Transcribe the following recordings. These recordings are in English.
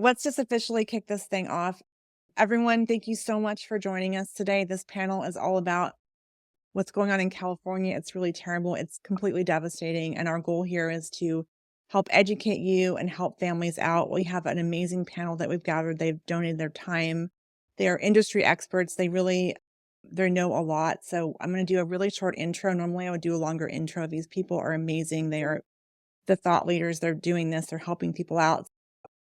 let's just officially kick this thing off. Everyone, thank you so much for joining us today. This panel is all about what's going on in California. It's really terrible. It's completely devastating. And our goal here is to help educate you and help families out. We have an amazing panel that we've gathered. They've donated their time. They are industry experts. They know a lot. So I'm going to do a really short intro. Normally I would do a longer intro. These people are amazing. They are the thought leaders. They're doing this. They're helping people out.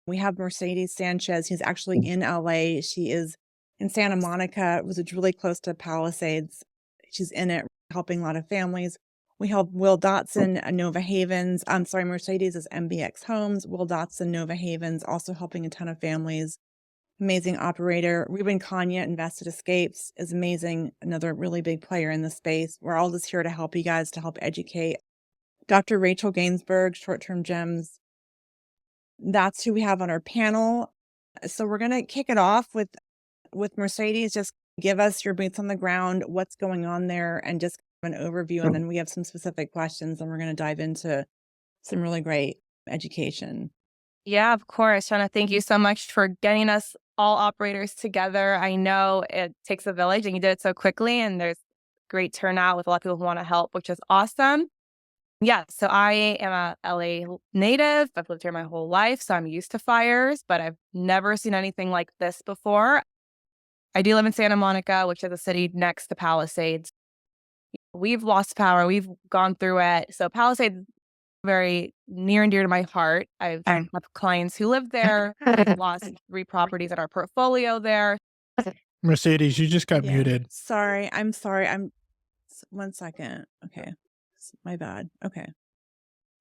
We have Mercedes Sanchez, who's actually in LA. She is in Santa Monica, was really close to Palisades. She's in it, helping a lot of families. We have Will Dotson, Nova Havens. I'm sorry, Mercedes is MBX Homes. Will Dotson, Nova Havens, also helping a ton of families. Amazing operator. Ruben Kanya, Invested Escapes, is amazing. Another really big player in the space. We're all just here to help you guys, to help educate. Dr. Rachel Gainsbourg, Short Term Gems. That's who we have on our panel. So we're going to kick it off with Mercedes. Just give us your boots on the ground, what's going on there, and just an overview. And then we have some specific questions, and we're going to dive into some really great education. Yeah, of course. Shona, thank you so much for getting us all operators together. I know it takes a village, and you did it so quickly, and there's great turnout with a lot of people who want to help, which is awesome. Yeah, so I am a LA native. I've lived here my whole life, so I'm used to fires, but I've never seen anything like this before. I do live in Santa Monica, which is a city next to Palisades. We've lost power. We've gone through it. So Palisades, very near and dear to my heart. I have clients who live there. We've lost 3 properties in our portfolio there. Mercedes, you just got muted. Sorry. I'm 1 second. Okay. My bad. Okay.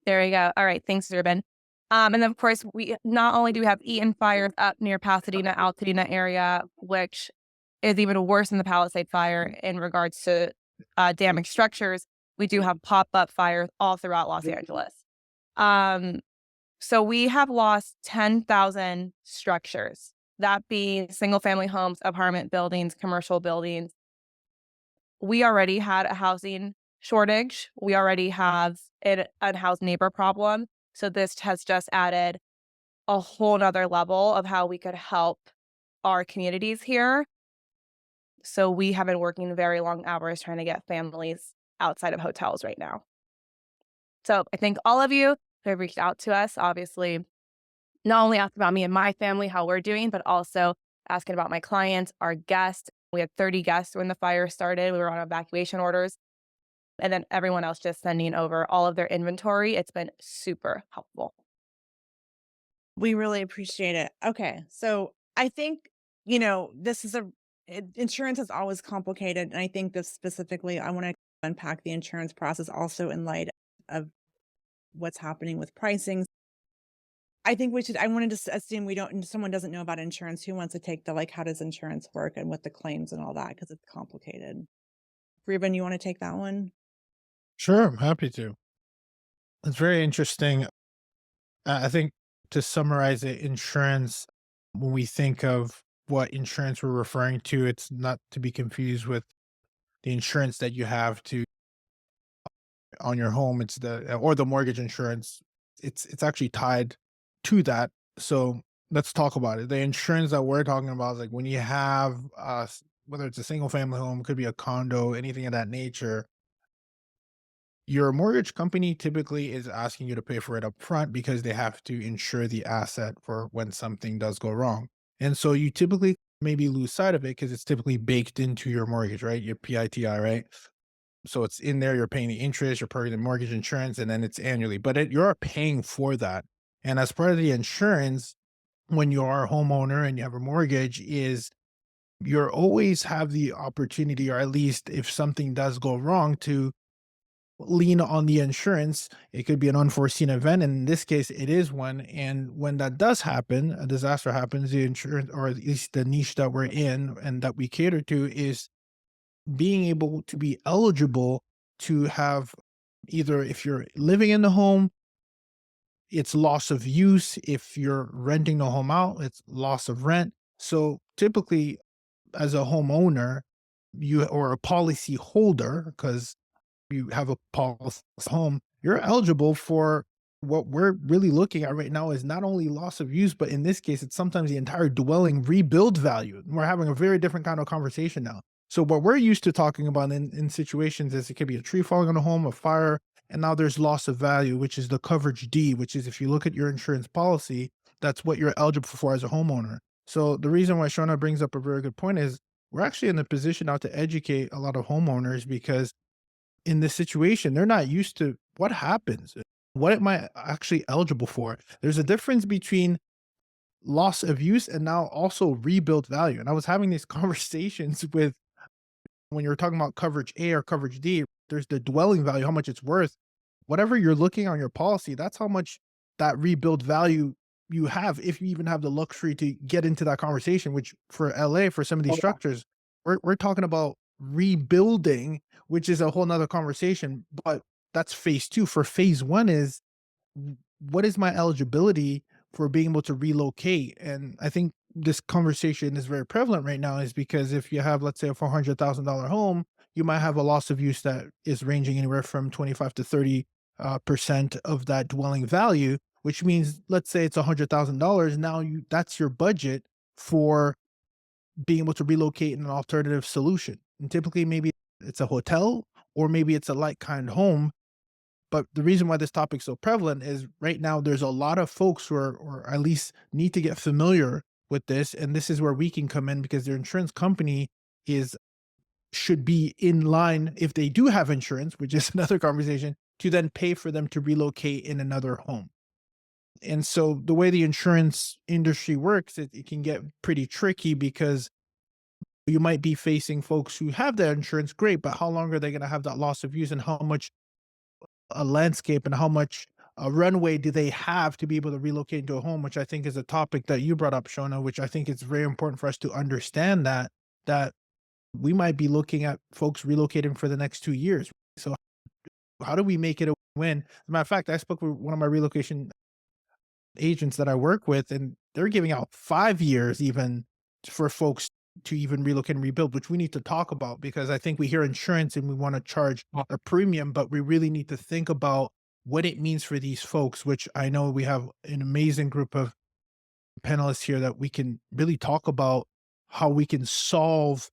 There we go. All right. Thanks, Ruben. And then, of course, we not only do we have Eaton fires up near Pasadena, Altadena area, which is even worse than the Palisade fire in regards to damaged structures. We do have pop-up fires all throughout Los Angeles. So we have lost 10,000 structures, that being single-family homes, apartment buildings, commercial buildings. We already had a housing shortage. We already have an unhoused neighbor problem. So this has just added a whole nother level of how we could help our communities here. So we have been working very long hours trying to get families outside of hotels right now. So I thank all of you who have reached out to us, obviously, not only asking about me and my family, how we're doing, but also asking about my clients, our guests. We had 30 guests when the fire started. We were on evacuation orders. And then everyone else just sending over all of their inventory. It's been super helpful. We really appreciate it. Okay. So I think, insurance is always complicated. And I think this specifically, I want to unpack the insurance process also in light of what's happening with pricing. I think I wanted to assume someone doesn't know about insurance. Who wants to take how does insurance work and what the claims and all that? Because it's complicated. Ruben, you want to take that one? Sure, I'm happy to. It's very interesting. I think to summarize it, insurance, when we think of what insurance we're referring to, it's not to be confused with the insurance that you have on your home. It's the mortgage insurance. It's actually tied to that. So let's talk about it. The insurance that we're talking about is like when you have whether it's a single family home, could be a condo, anything of that nature. Your mortgage company typically is asking you to pay for it up front because they have to insure the asset for when something does go wrong. And so you typically maybe lose sight of it because it's typically baked into your mortgage, right? Your PITI, right? So it's in there, you're paying the interest, you're paying the mortgage insurance, and then it's annually, but you're paying for that. And as part of the insurance, when you are a homeowner and you have a mortgage, is you're always have the opportunity, or at least if something does go wrong, to lean on the insurance. It could be an unforeseen event. And in this case, it is one. And when that does happen, a disaster happens, the insurance, or at least the niche that we're in and that we cater to, is being able to be eligible to have either, if you're living in the home, it's loss of use. If you're renting the home out, it's loss of rent. So typically, as a homeowner, or a policy holder, because you have a policy home, you're eligible for what we're really looking at right now is not only loss of use, but in this case, it's sometimes the entire dwelling rebuild value. We're having a very different kind of conversation now. So what we're used to talking about in situations is it could be a tree falling on a home, a fire, and now there's loss of value, which is the coverage D, which is if you look at your insurance policy, that's what you're eligible for as a homeowner. So the reason why Shona brings up a very good point is we're actually in a position now to educate a lot of homeowners because in this situation, they're not used to what happens. What am I actually eligible for? There's a difference between loss of use and now also rebuild value. And I was having these conversations with when you're talking about coverage A or coverage D, there's the dwelling value, how much it's worth. Whatever you're looking on your policy, that's how much that rebuild value you have, if you even have the luxury to get into that conversation, which for LA, for some of these structures, we're talking about rebuilding, which is a whole nother conversation. But that's phase two. For phase one is what is my eligibility for being able to relocate? And I think this conversation is very prevalent right now is because if you have, let's say, a $400,000 home, you might have a loss of use that is ranging anywhere from 25 to 30% of that dwelling value, which means, let's say it's $100,000. Now that's your budget for being able to relocate in an alternative solution. And typically, maybe it's a hotel or maybe it's a like kind home, but the reason why this topic's so prevalent is right now there's a lot of folks who are, or at least need to get familiar with this. And this is where we can come in because their insurance company is should be in line if they do have insurance, which is another conversation, to then pay for them to relocate in another home. And so the way the insurance industry works, it can get pretty tricky because you might be facing folks who have their insurance, great, but how long are they going to have that loss of use and how much a landscape and how much a runway do they have to be able to relocate into a home, which I think is a topic that you brought up, Shona, which I think it's very important for us to understand that we might be looking at folks relocating for the next 2 years. So how do we make it a win? As a matter of fact, I spoke with one of my relocation agents that I work with, and they're giving out 5 years even for folks to even relocate and rebuild, which we need to talk about because I think we hear insurance and we want to charge a premium, but we really need to think about what it means for these folks, which I know we have an amazing group of panelists here that we can really talk about how we can solve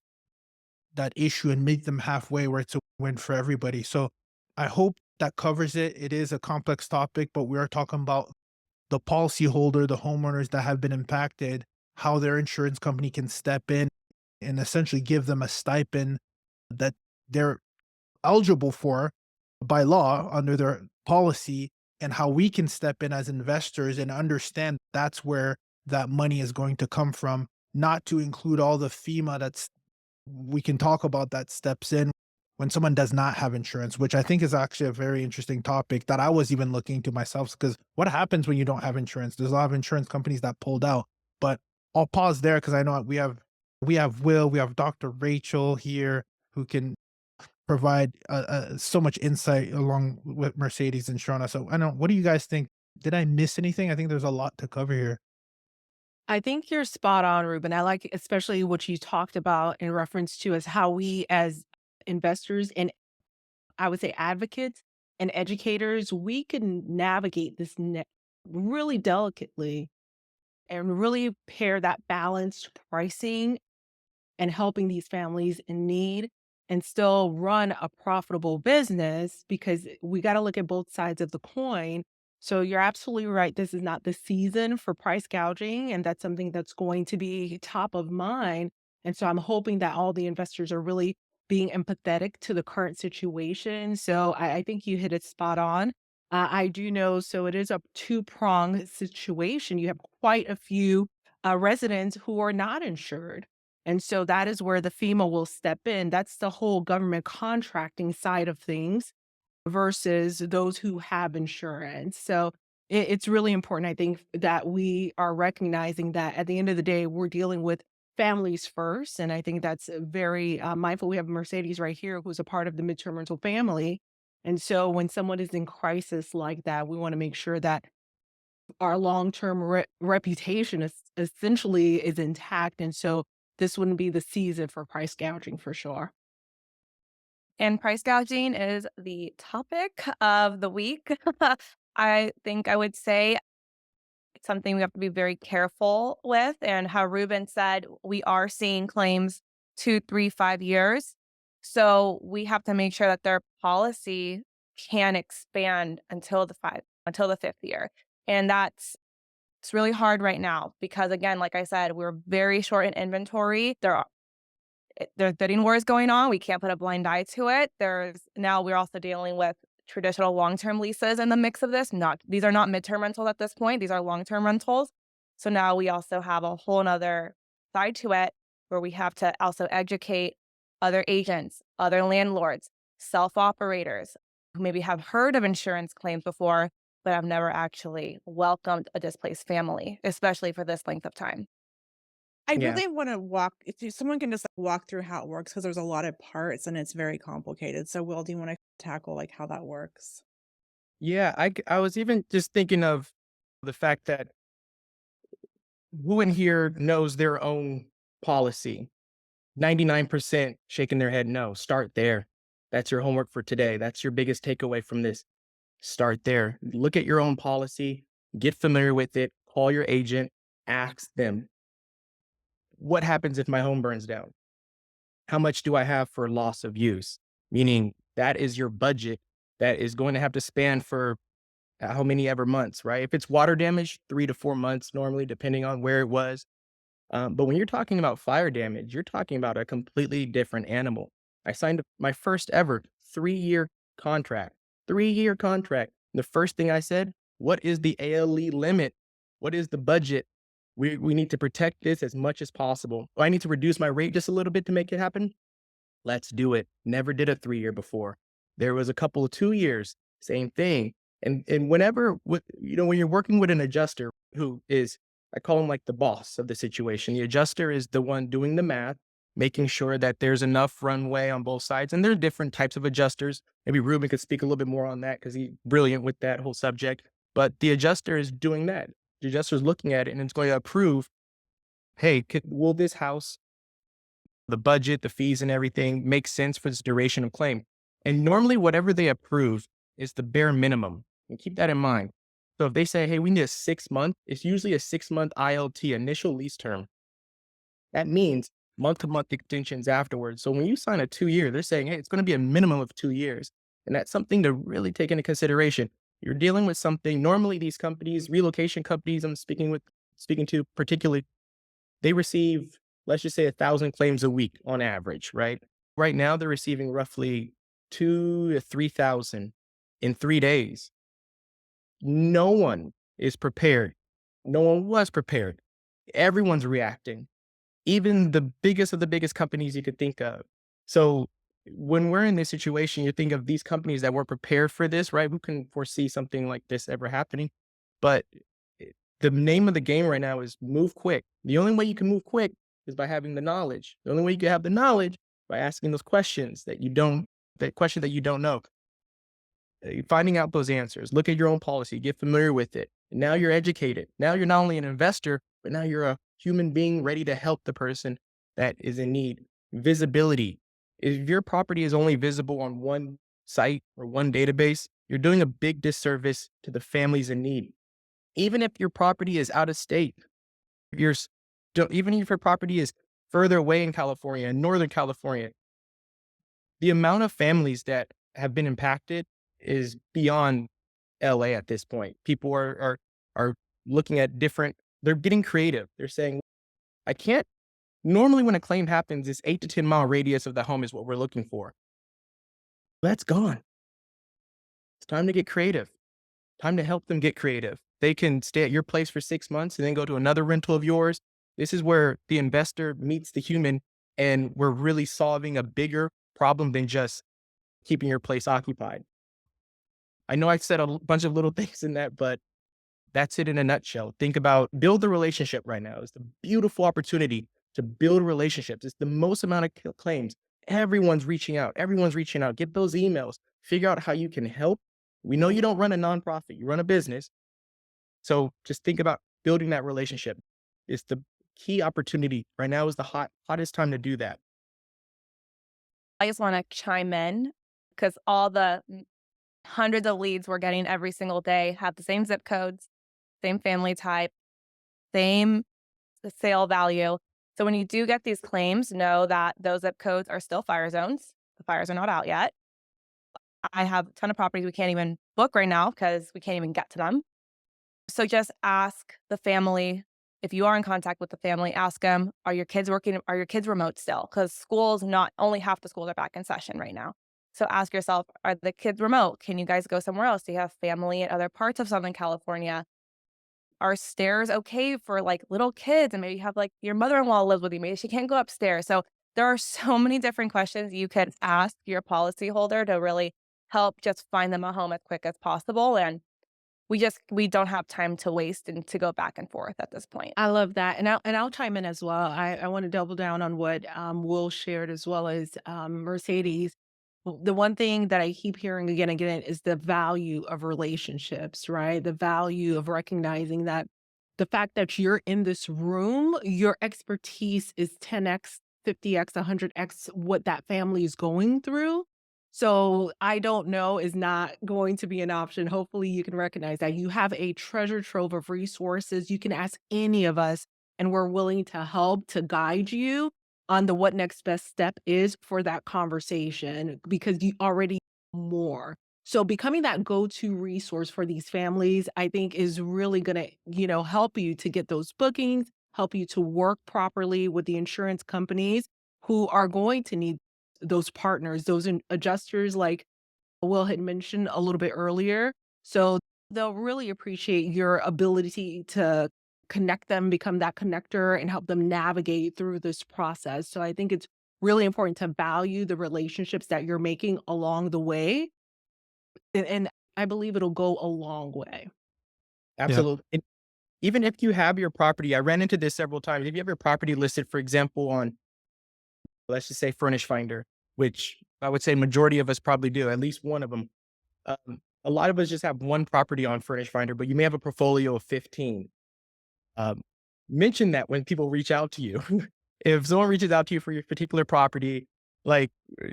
that issue and meet them halfway where it's a win for everybody. So I hope that covers it. It is a complex topic, but we are talking about the policyholder, the homeowners that have been impacted, how their insurance company can step in and essentially give them a stipend that they're eligible for by law under their policy, and how we can step in as investors and understand that's where that money is going to come from, not to include all the FEMA that's we can talk about that steps in when someone does not have insurance, which I think is actually a very interesting topic that I was even looking to myself because what happens when you don't have insurance? There's a lot of insurance companies that pulled out, but I'll pause there because I know we have Will, we have Dr. Rachel here who can provide so much insight along with Mercedes and Shona. So I don't, what do you guys think? Did I miss anything? I think there's a lot to cover here. I think you're spot on, Ruben. I like especially what you talked about in reference to is how we as investors and I would say advocates and educators, we can navigate this really delicately and really pair that balanced pricing and helping these families in need and still run a profitable business because we got to look at both sides of the coin. So you're absolutely right. This is not the season for price gouging, and that's something that's going to be top of mind. And so I'm hoping that all the investors are really being empathetic to the current situation. So I think you hit it spot on. I do know, so it is a two-pronged situation. You have quite a few residents who are not insured. And so that is where the FEMA will step in. That's the whole government contracting side of things versus those who have insurance. So it's really important, I think, that we are recognizing that at the end of the day, we're dealing with families first. And I think that's very mindful. We have Mercedes right here, who's a part of the midterm rental family. And so when someone is in crisis like that, we want to make sure that our long-term reputation is essentially is intact. And so this wouldn't be the season for price gouging for sure. And price gouging is the topic of the week. I think I would say it's something we have to be very careful with. And how Ruben said, we are seeing claims 2, 3, 5 years. So we have to make sure that their policy can expand until the fifth year. And it's really hard right now because, again, like I said, we're very short in inventory. There's bidding wars going on. We can't put a blind eye to it. We're also dealing with traditional long-term leases in the mix of this. These are not midterm rentals at this point. These are long-term rentals. So now we also have a whole nother side to it where we have to also educate other agents, other landlords, self-operators who maybe have heard of insurance claims before, but have never actually welcomed a displaced family, especially for this length of time. I Yeah. really want to someone can just walk through how it works because there's a lot of parts and it's very complicated. So, Will, do you want to tackle like how that works? Yeah, I was even just thinking of the fact that who in here knows their own policy? 99% shaking their head no. Start there. That's your homework for today. That's your biggest takeaway from this. Start there. Look at your own policy, get familiar with it, call your agent, ask them, what happens if my home burns down? How much do I have for loss of use? Meaning that is your budget that is going to have to span for how many ever months, right? If it's water damage, 3 to 4 months normally, depending on where it was. But when you're talking about fire damage, you're talking about a completely different animal. I signed my first ever 3-year contract, 3-year contract. The first thing I said, what is the ALE limit? What is the budget? We need to protect this as much as possible. I need to reduce my rate just a little bit to make it happen. Let's do it. Never did a 3-year before. There was a couple of 2 years, same thing. And whenever, when you're working with an adjuster who is, I call him like the boss of the situation. The adjuster is the one doing the math, making sure that there's enough runway on both sides. And there are different types of adjusters. Maybe Ruben could speak a little bit more on that because he's brilliant with that whole subject. But the adjuster is doing that. The adjuster is looking at it and it's going to approve, hey, will this house, the budget, the fees and everything make sense for this duration of claim? And normally whatever they approve is the bare minimum. And keep that in mind. So if they say, hey, we need a 6-month, it's usually a 6-month ILT, initial lease term. That means month-to-month extensions afterwards. So when you sign a 2-year, they're saying, hey, it's going to be a minimum of 2 years. And that's something to really take into consideration. You're dealing with something, normally these companies, relocation companies I'm speaking to particularly, they receive, let's just say 1,000 claims a week on average, right? Right now, they're receiving roughly 2 to 3,000 in 3 days. No one is prepared. No one was prepared. Everyone's reacting, even the biggest of the biggest companies you could think of. So when we're in this situation, you think of these companies that were prepared for this, right? Who can foresee something like this ever happening? But the name of the game right now is move quick. The only way you can move quick is by having the knowledge. The only way you can have the knowledge by asking those questions that you don't know. Finding out those answers, look at your own policy, get familiar with it. And now you're educated. Now you're not only an investor, but now you're a human being ready to help the person that is in need. Visibility. If your property is only visible on one site or one database, you're doing a big disservice to the families in need. Even if your property is out of state, even if your property is further away in California, in Northern California, the amount of families that have been impacted is beyond LA at this point. People are looking at they're getting creative. They're saying, normally when a claim happens, this 8 to 10 mile radius of the home is what we're looking for. That's gone. It's time to get creative. Time to help them get creative. They can stay at your place for 6 months and then go to another rental of yours. This is where the investor meets the human, and we're really solving a bigger problem than just keeping your place occupied. I know I said a bunch of little things in that, but that's it in a nutshell. Think about build the relationship right now. It's a beautiful opportunity to build relationships. It's the most amount of claims. Everyone's reaching out. Get those emails. Figure out how you can help. We know you don't run a nonprofit. You run a business. So just think about building that relationship. It's the key opportunity. Right now is the hottest time to do that. I just want to chime in because all the hundreds of leads we're getting every single day have the same zip codes, same family type, same sale value. So when you do get these claims, know that those zip codes are still fire zones. The fires are not out yet. I have a ton of properties we can't even book right now because we can't even get to them. So just ask the family. If you are in contact with the family, ask them, are your kids working? Are your kids remote still? Because schools, not only half the schools are back in session right now. So ask yourself, are the kids remote? Can you guys go somewhere else? Do you have family in other parts of Southern California? Are stairs okay for like little kids? And maybe you have like your mother-in-law lives with you. Maybe she can't go upstairs. So there are so many different questions you could ask your policyholder to really help just find them a home as quick as possible. And we don't have time to waste and to go back and forth at this point. I love that. And I'll chime in as well. I want to double down on what Will shared as well as Mercedes. The one thing that I keep hearing again and again is the value of relationships, right? The value of recognizing that the fact that you're in this room, your expertise is 10x, 50x, 100x what that family is going through. So I don't know is not going to be an option. Hopefully you can recognize that you have a treasure trove of resources. You can ask any of us and we're willing to help to guide you on the what next best step is for that conversation because you already know more. So becoming that go-to resource for these families, I think is really going to, help you to get those bookings, help you to work properly with the insurance companies who are going to need those partners, those adjusters like Will had mentioned a little bit earlier. So they'll really appreciate your ability to connect them, become that connector and help them navigate through this process. So I think it's really important to value the relationships that you're making along the way. And I believe it'll go a long way. Absolutely. And even if you have your property, I ran into this several times. If you have your property listed, for example, on, let's just say Furnished Finder, which I would say majority of us probably do, at least one of them. A lot of us just have one property on Furnished Finder, but you may have a portfolio of 15. Mention that when people reach out to you. If someone reaches out to you for your particular property, like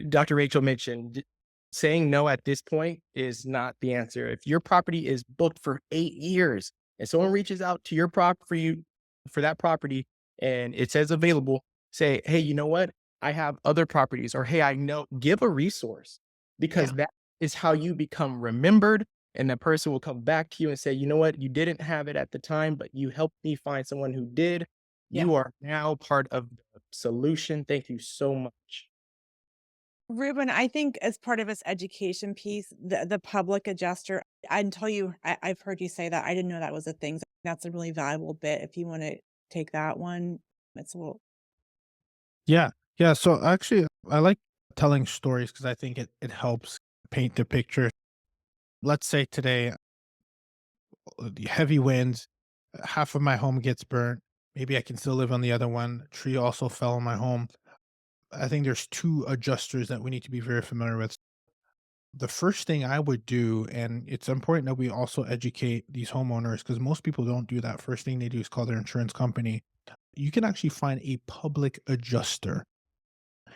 Dr. Rachel mentioned, saying no at this point is not the answer. If your property is booked for 8 years and someone reaches out to your property for that property and it says available, say, hey, you know what? I have other properties, or hey, I know, give a resource, because Yeah. that is how you become remembered. And that person will come back to you and say, you know what? You didn't have it at the time, but you helped me find someone who did. Yeah. You are now part of the solution. Thank you so much. Ruben, I think as part of his education piece, the public adjuster, I can tell you, I've heard you say that. I didn't know that was a thing. So that's a really valuable bit. If you want to take that one, it's a little. Yeah. Yeah. So actually, I like telling stories because I think it helps paint the picture. Let's say today, the heavy winds, half of my home gets burnt. Maybe I can still live on the other one. A tree also fell on my home. I think there's two adjusters that we need to be very familiar with. The first thing I would do, and it's important that we also educate these homeowners because most people don't do that. First thing they do is call their insurance company. You can actually find a public adjuster.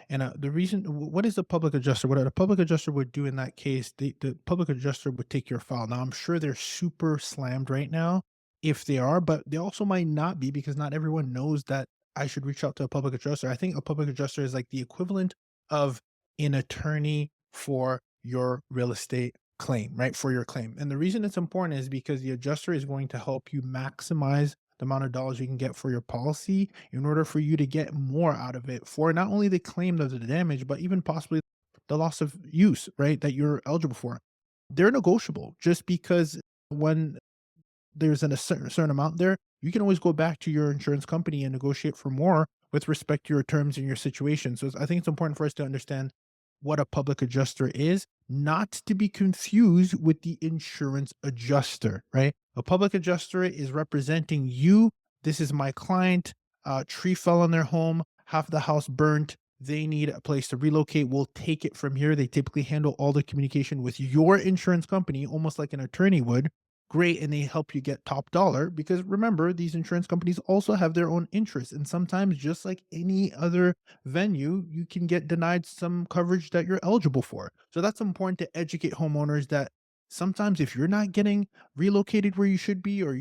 And the reason, what is a public adjuster? What a public adjuster would do in that case, the public adjuster would take your file. Now, I'm sure they're super slammed right now if they are, but they also might not be because not everyone knows that I should reach out to a public adjuster. I think a public adjuster is like the equivalent of an attorney for your real estate claim, right? For your claim. And the reason it's important is because the adjuster is going to help you maximize the amount of dollars you can get for your policy in order for you to get more out of it for not only the claim of the damage, but even possibly the loss of use, right? That you're eligible for. They're negotiable just because when there's a certain amount there, you can always go back to your insurance company and negotiate for more with respect to your terms and your situation. So I think it's important for us to understand what a public adjuster is, not to be confused with the insurance adjuster, right? A public adjuster is representing you. This is my client. Tree fell on their home, half the house burnt. They need a place to relocate. We'll take it from here. They typically handle all the communication with your insurance company, almost like an attorney would. Great. And they help you get top dollar because remember, these insurance companies also have their own interests. And sometimes, just like any other venue, you can get denied some coverage that you're eligible for. So that's important to educate homeowners that sometimes if you're not getting relocated where you should be, or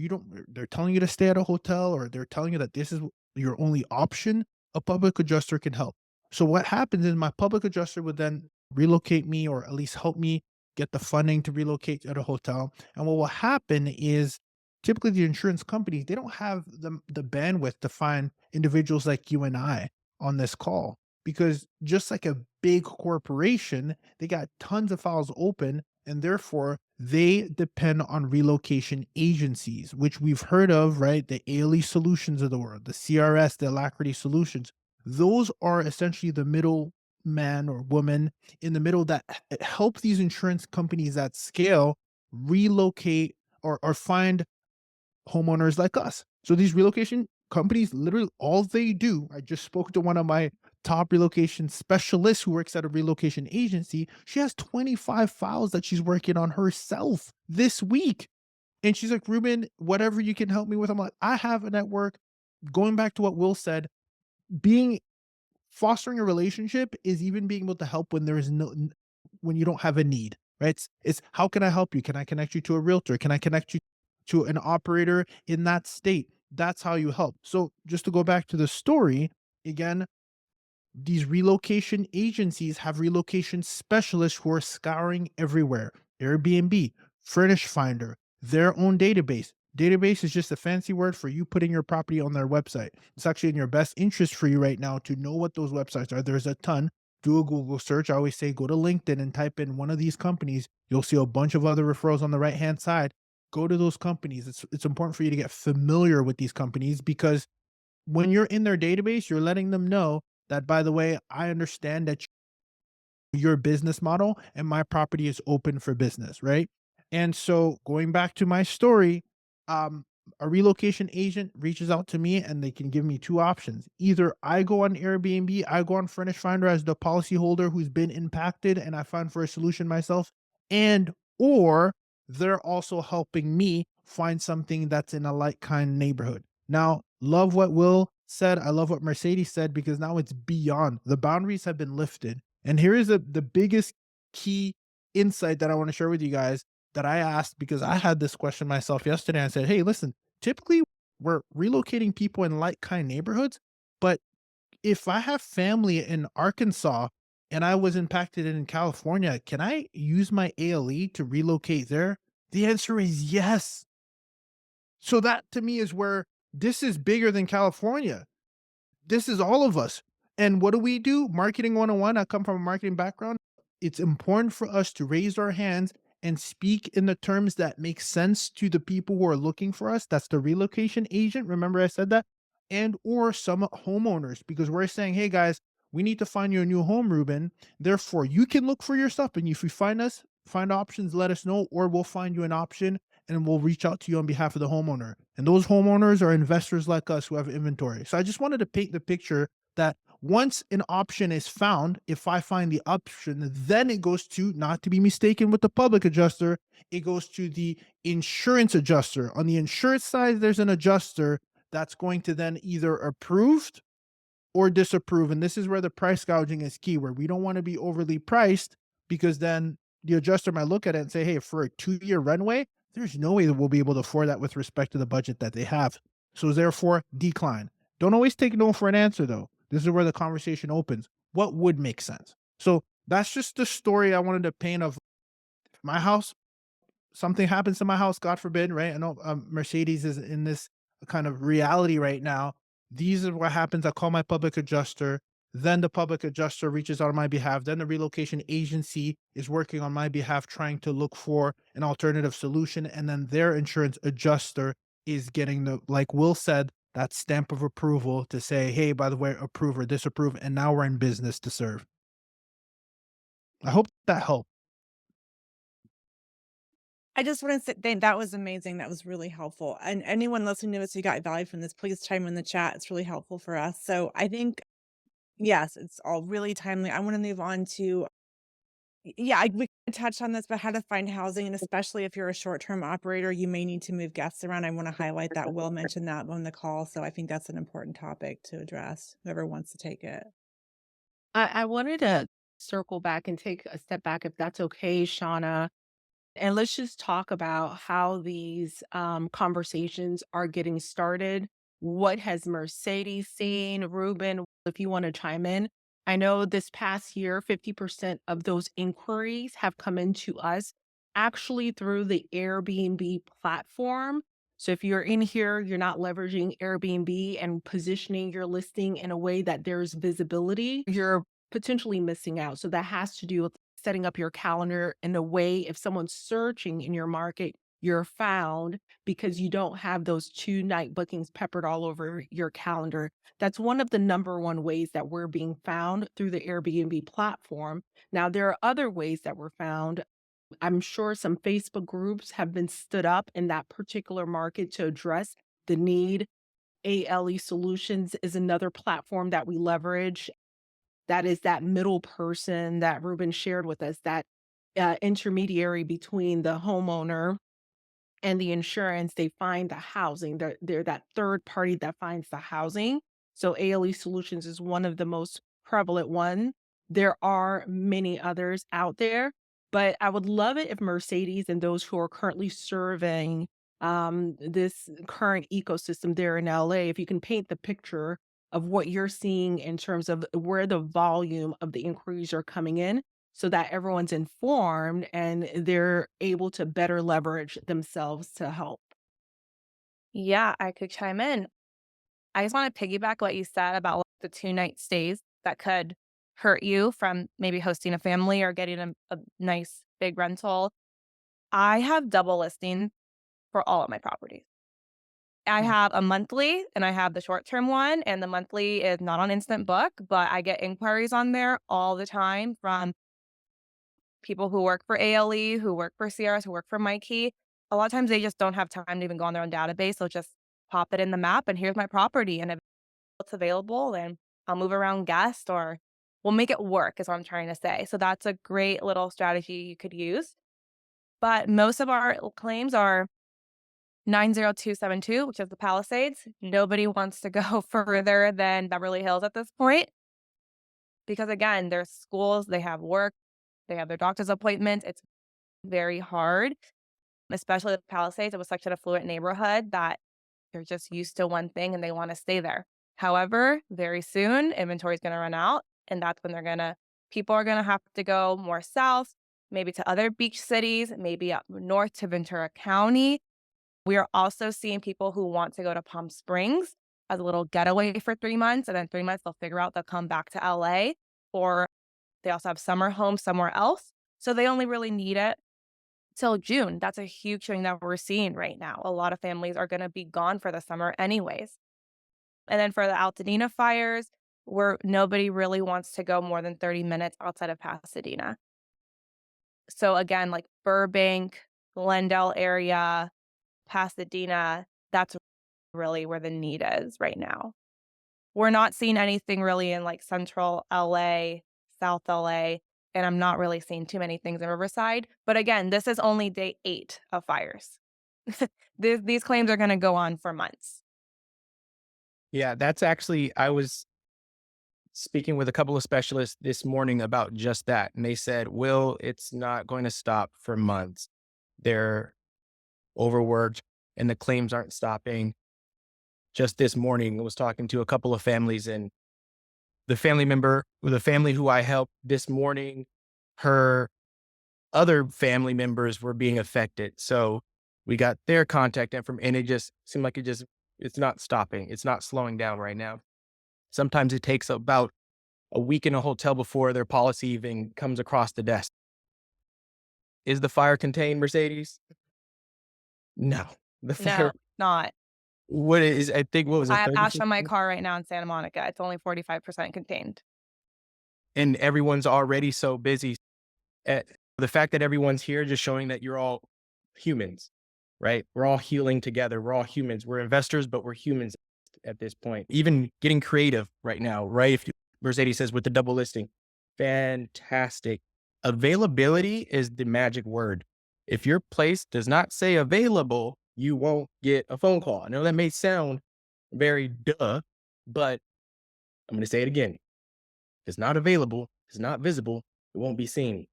they're telling you to stay at a hotel, or they're telling you that this is your only option, a public adjuster can help. So what happens is my public adjuster would then relocate me, or at least help me get the funding to relocate at a hotel. And what will happen is typically the insurance companies, they don't have the bandwidth to find individuals like you and I on this call, because just like a big corporation, they got tons of files open, and therefore they depend on relocation agencies, which we've heard of, right? The ALE Solutions of the world, the CRS, the Alacrity Solutions. Those are essentially the middle man or woman in the middle that help these insurance companies at scale relocate or find homeowners like us. So these relocation companies, literally all they do, I just spoke to one of my top relocation specialists who works at a relocation agency. She has 25 files that she's working on herself this week. And she's like, Ruben, whatever you can help me with. I'm like, I have a network. Going back to what Will said, being fostering a relationship is even being able to help when there is when you don't have a need, right? It's how can I help you? Can I connect you to a realtor? Can I connect you to an operator in that state? That's how you help. So just to go back to the story again, these relocation agencies have relocation specialists who are scouring everywhere. Airbnb, Furnished Finder, their own database. Database is just a fancy word for you putting your property on their website. It's actually in your best interest for you right now to know what those websites are. There's a ton. Do a Google search. I always say go to LinkedIn and type in one of these companies. You'll see a bunch of other referrals on the right hand side. Go to those companies. It's important for you to get familiar with these companies, because when you're in their database, you're letting them know that, by the way, I understand that your business model and my property is open for business, right? And so going back to my story, um, a relocation agent reaches out to me and they can give me two options. Either I go on Airbnb, I go on Furnished Finder as the policyholder who's been impacted and I find for a solution myself, and or they're also helping me find something that's in a like kind neighborhood. Now, love what Will said. I love what Mercedes said, because now it's beyond. The boundaries have been lifted. And here is the biggest key insight that I want to share with you guys that I asked, because I had this question myself yesterday. I said, hey, listen, typically we're relocating people in like kind neighborhoods, but if I have family in Arkansas and I was impacted in California, can I use my ALE to relocate there? The answer is yes. So that to me is where this is bigger than California. This is all of us. And what do? Marketing 101. I come from a marketing background. It's important for us to raise our hands and speak in the terms that make sense to the people who are looking for us. That's the relocation agent. Remember I said that? And or some homeowners, because we're saying, hey guys, we need to find you a new home, Ruben. Therefore, you can look for your stuff. And if you find us, find options, let us know, or we'll find you an option and we'll reach out to you on behalf of the homeowner. And those homeowners are investors like us who have inventory. So I just wanted to paint the picture that once an option is found, if I find the option, then it goes to, not to be mistaken with the public adjuster, it goes to the insurance adjuster. On the insurance side, there's an adjuster that's going to then either approve or disapprove. And this is where the price gouging is key, where we don't want to be overly priced, because then the adjuster might look at it and say, hey, for a 2-year runway, there's no way that we'll be able to afford that with respect to the budget that they have. So therefore, decline. Don't always take no for an answer, though. This is where the conversation opens. What would make sense? So that's just the story I wanted to paint of my house. Something happens to my house, God forbid, right? I know Mercedes is in this kind of reality right now. These are what happens. I call my public adjuster. Then the public adjuster reaches out on my behalf. Then the relocation agency is working on my behalf, trying to look for an alternative solution. And then their insurance adjuster is getting the, like Will said, that stamp of approval to say, hey, by the way, approve or disapprove. And now we're in business to serve. I hope that helped. I just want to say that was amazing. That was really helpful. And anyone listening to us who got value from this, please chime in the chat. It's really helpful for us. So I think, yes, it's all really timely. I want to move on to, yeah, we touched on this, but how to find housing. And especially if you're a short-term operator, you may need to move guests around. I want to highlight that. Will mentioned that on the call. So I think that's an important topic to address, whoever wants to take it. I wanted to circle back and take a step back, if that's okay, Shauna. And let's just talk about how these conversations are getting started. What has Mercedes seen? Ruben, if you want to chime in. I know this past year, 50% of those inquiries have come into us actually through the Airbnb platform. So if you're in here, you're not leveraging Airbnb and positioning your listing in a way that there's visibility, you're potentially missing out. So that has to do with setting up your calendar in a way if someone's searching in your market, you're found because you don't have those 2-night bookings peppered all over your calendar. That's one of the number one ways that we're being found through the Airbnb platform. Now, there are other ways that we're found. I'm sure some Facebook groups have been stood up in that particular market to address the need. ALE Solutions is another platform that we leverage. That is that middle person that Ruben shared with us, that intermediary between the homeowner and the insurance. They find the housing. They're that third party that finds the housing. So ALE Solutions is one of the most prevalent one. There are many others out there, but I would love it if Mercedes and those who are currently serving this current ecosystem there in LA, if you can paint the picture of what you're seeing in terms of where the volume of the inquiries are coming in so that everyone's informed and they're able to better leverage themselves to help. Yeah, I could chime in. I just want to piggyback what you said about like, the 2-night stays that could hurt you from maybe hosting a family or getting a nice big rental. I have double listing for all of my properties. I Mm. have a monthly and I have the short term one, and the monthly is not on instant book, but I get inquiries on there all the time from people who work for ALE, who work for CRS, who work for MyKey. A lot of times they just don't have time to even go on their own database. They'll just pop it in the map and here's my property. And if it's available, then I'll move around guests or we'll make it work, is what I'm trying to say. So that's a great little strategy you could use. But most of our claims are 90272, which is the Palisades. Nobody wants to go further than Beverly Hills at this point because, again, there's schools, they have work, they have their doctor's appointments. It's very hard, especially the Palisades. It was such an affluent neighborhood that they're just used to one thing and they want to stay there. However, very soon, inventory is going to run out, and that's when people are going to have to go more south, maybe to other beach cities, maybe up north to Ventura County. We are also seeing people who want to go to Palm Springs as a little getaway for 3 months, and then 3 months they'll figure out they'll come back to LA, or they also have summer homes somewhere else. So they only really need it till June. That's a huge thing that we're seeing right now. A lot of families are going to be gone for the summer anyways. And then for the Altadena fires, where nobody really wants to go more than 30 minutes outside of Pasadena. So again, like Burbank, Glendale area, Pasadena, that's really where the need is right now. We're not seeing anything really in like central LA, South LA, and I'm not really seeing too many things in Riverside. But again, this is only day 8 of fires. These claims are going to go on for months. Yeah, that's actually, I was speaking with a couple of specialists this morning about just that. And they said, Will, it's not going to stop for months. They're overworked and the claims aren't stopping. Just this morning, I was talking to a couple of families, and the family who I helped this morning, her other family members were being affected. So we got their contact information, and it just seemed like it's not stopping. It's not slowing down right now. Sometimes it takes about a week in a hotel before their policy even comes across the desk. Is the fire contained, Mercedes? No. The No, fire, not. I think, what was I it, have ash 30%? on my car right now in Santa Monica. It's only 45% contained. And everyone's already so busy. The fact that everyone's here just showing that you're all humans, right? We're all healing together. We're all humans. We're investors, but we're humans at this point. Even getting creative right now, right? Mercedes says with the double listing, fantastic. Availability is the magic word. If your place does not say available, you won't get a phone call. I know that may sound very duh, but I'm going to say it again. If it's not available, it's not visible, it won't be seen.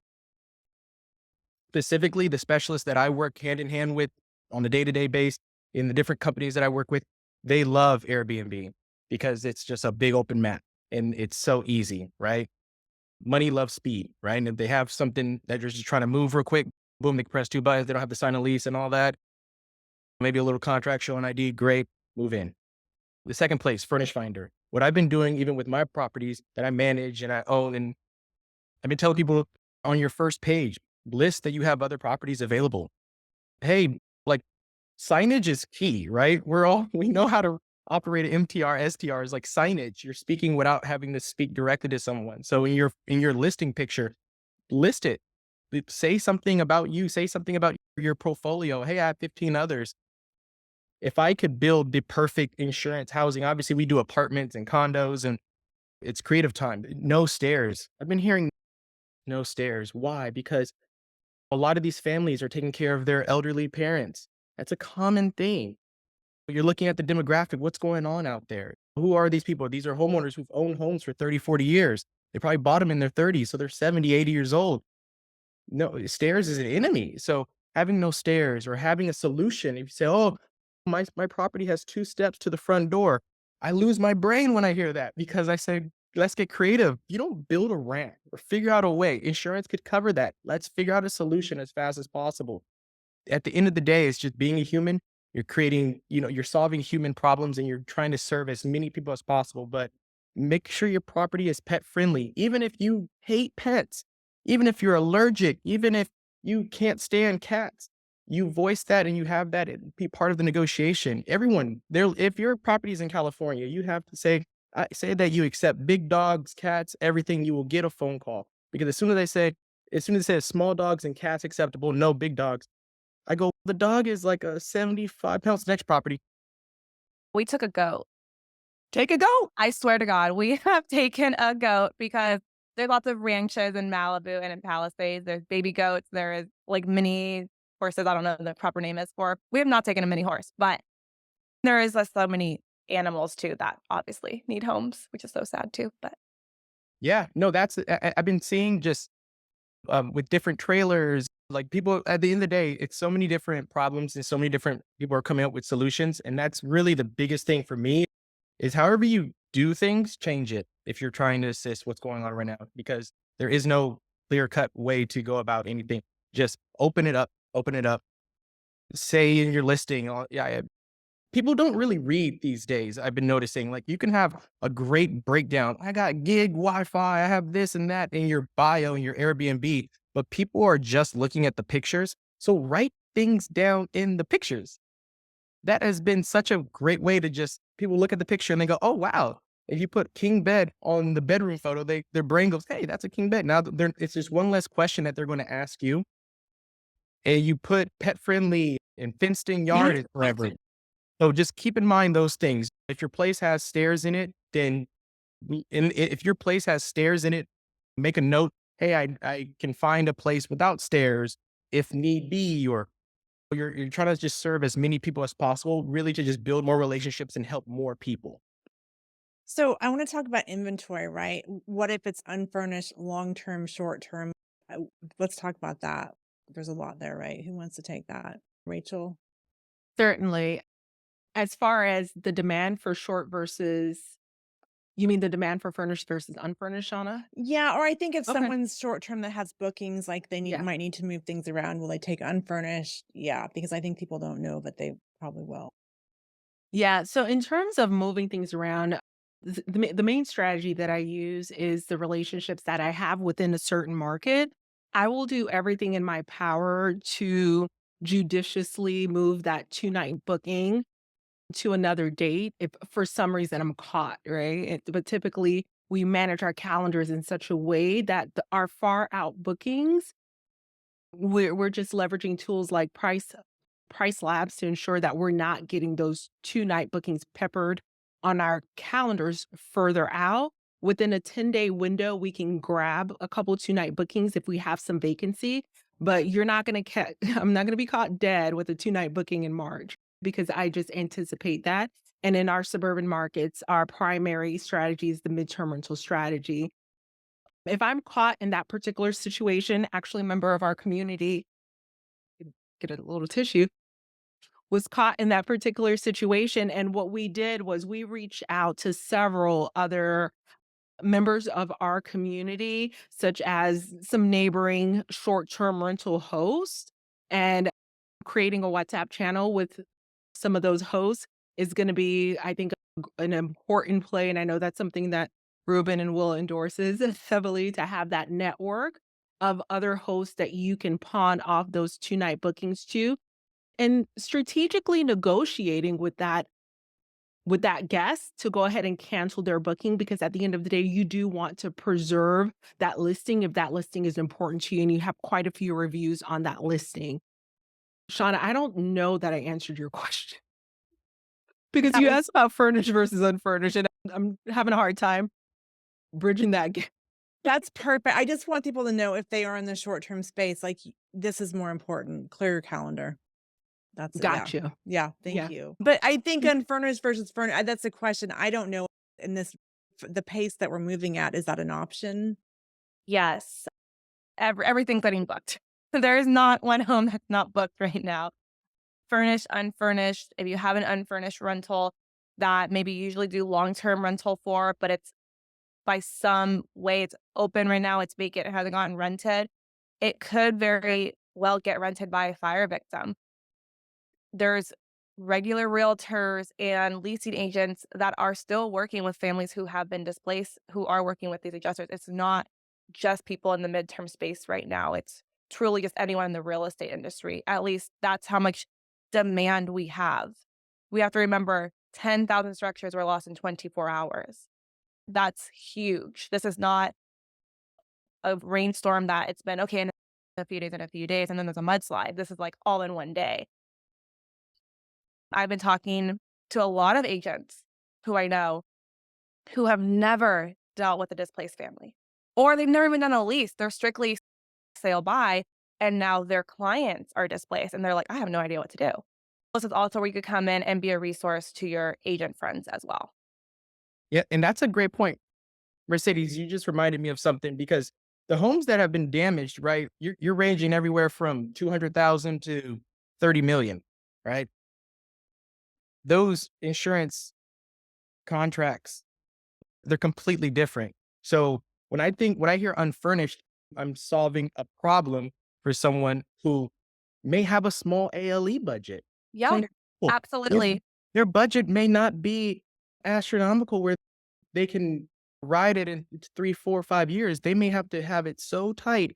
specifically the specialists that I work hand in hand with on a day-to-day basis in the different companies that I work with, they love Airbnb because it's just a big open map and it's so easy, right? Money loves speed, right? And if they have something that they're just trying to move real quick, boom, they can press 2 buttons. They don't have to sign a lease and all that. Maybe a little contract showing ID, great, move in. The second place, Furnish Finder. What I've been doing, even with my properties that I manage and I own, and I've been telling people on your first page, list that you have other properties available. Hey, like signage is key, right? We know how to operate an MTR, STR is like signage. You're speaking without having to speak directly to someone. So in your listing picture, list it. Say something about you, say something about your portfolio. Hey, I have 15 others. If I could build the perfect insurance housing, obviously we do apartments and condos and it's creative time. No stairs. I've been hearing no stairs. Why? Because a lot of these families are taking care of their elderly parents. That's a common thing. You're looking at the demographic. What's going on out there? Who are these people? These are homeowners who've owned homes for 30, 40 years. They probably bought them in their 30s. So they're 70, 80 years old. No, stairs is an enemy. So having no stairs or having a solution, if you say, oh, my property has 2 steps to the front door, I lose my brain when I hear that because I say, let's get creative. You don't build a ramp or figure out a way. Insurance could cover that. Let's figure out a solution as fast as possible. At the end of the day, it's just being a human. You're creating, you're solving human problems and you're trying to serve as many people as possible, but make sure your property is pet friendly. Even if you hate pets, even if you're allergic, even if you can't stand cats, you voice that and you have that be part of the negotiation. Everyone there, if your property is in California, you have to say that you accept big dogs, cats, everything. You will get a phone call because as soon as they say small dogs and cats acceptable, no big dogs, I go, the dog is like a 75 pounds next property. We took a goat. Take a goat. I swear to God, we have taken a goat because there's lots of ranches in Malibu and in Palisades. There's baby goats. There is like mini horses. I don't know the proper name is for. We have not taken a mini horse, but there is so many animals too that obviously need homes, which is so sad too. But yeah, no, I've been seeing just with different trailers, like people at the end of the day, it's so many different problems and so many different people are coming up with solutions. And that's really the biggest thing for me is however you do things, change it if you're trying to assist what's going on right now, because there is no clear cut way to go about anything. Just open it up, say in your listing, people don't really read these days. I've been noticing, like you can have a great breakdown. I got gig Wi-Fi. I have this and that in your bio and your Airbnb, but people are just looking at the pictures. So write things down in the pictures. That has been such a great way to just people look at the picture and they go, oh, wow. If you put king bed on the bedroom photo, their brain goes, hey, that's a king bed. Now it's just one less question that they're going to ask you. And you put pet friendly and fenced in yard is forever. So just keep in mind those things. If your place has stairs in it, then if your place has stairs in it, make a note. Hey, I can find a place without stairs if need be, or you're trying to just serve as many people as possible, really to just build more relationships and help more people. So I want to talk about inventory, right? What if it's unfurnished, long-term, short-term? Let's talk about that. There's a lot there, right? Who wants to take that? Rachel? Certainly. As far as the demand for short versus, you mean the demand for furnished versus unfurnished, Shona? Yeah, or I think if Okay. someone's short-term that has bookings, like they Yeah. might need to move things around, will they take unfurnished? Yeah, because I think people don't know, but they probably will. Yeah. So in terms of moving things around, the main strategy that I use is the relationships that I have within a certain market. I will do everything in my power to judiciously move that 2-night booking to another date if for some reason I'm caught, right? But typically we manage our calendars in such a way that our far out bookings, we're just leveraging tools like price labs to ensure that we're not getting those 2-night bookings peppered on our calendars further out. Within a 10-day window, we can grab a couple 2-night bookings if we have some vacancy, but you're not going to catch, I'm not going to be caught dead with a 2-night booking in March because I just anticipate that. And in our suburban markets, our primary strategy is the midterm rental strategy. If I'm caught in that particular situation, actually a member of our community get a little tissue, was caught in that particular situation. And what we did was we reached out to several other members of our community, such as some neighboring short-term rental hosts, and creating a WhatsApp channel with some of those hosts is going to be, I think, an important play. And I know that's something that Ruben and Will endorses heavily, to have that network of other hosts that you can pawn off those 2-night bookings to, and strategically negotiating with that guest to go ahead and cancel their booking, because at the end of the day, you do want to preserve that listing if that listing is important to you and you have quite a few reviews on that listing. Shona, I don't know that I answered your question because That you was asked about furnished versus unfurnished, and I'm having a hard time bridging that gap. That's perfect. I just want people to know, if they are in the short-term space, like, this is more important. Clear your calendar. That's it. Yeah. Gotcha. Yeah. Thank Yeah. you. But I think unfurnished versus furnished, that's a question. I don't know in this, the pace that we're moving at, is that an option? Yes. Everything's getting booked. There is not one home that's not booked right now. Furnished, unfurnished. If you have an unfurnished rental that maybe you usually do long-term rental for, but it's by some way it's open right now, it's vacant, it hasn't gotten rented, it could very well get rented by a fire victim. There's regular realtors and leasing agents that are still working with families who have been displaced, who are working with these adjusters. It's not just people in the midterm space right now. It's truly just anyone in the real estate industry. At least that's how much demand we have. We have to remember 10,000 structures were lost in 24 hours. That's huge. This is not a rainstorm that it's been okay in a few days and a few days, and then there's a mudslide. This is like all in one day. I've been talking to a lot of agents who I know who have never dealt with a displaced family, or they've never even done a lease. They're strictly sale by, and now their clients are displaced and they're like, I have no idea what to do. This is also where you could come in and be a resource to your agent friends as well. Yeah, and that's a great point. Mercedes, you just reminded me of something, because the homes that have been damaged, right? You're ranging everywhere from 200,000 to 30 million, right? Those insurance contracts, they're completely different. So when I hear unfurnished, I'm solving a problem for someone who may have a small ALE budget. Yeah, Some people, absolutely. their budget may not be astronomical where they can ride it in 3, 4, 5 years. They may have to have it so tight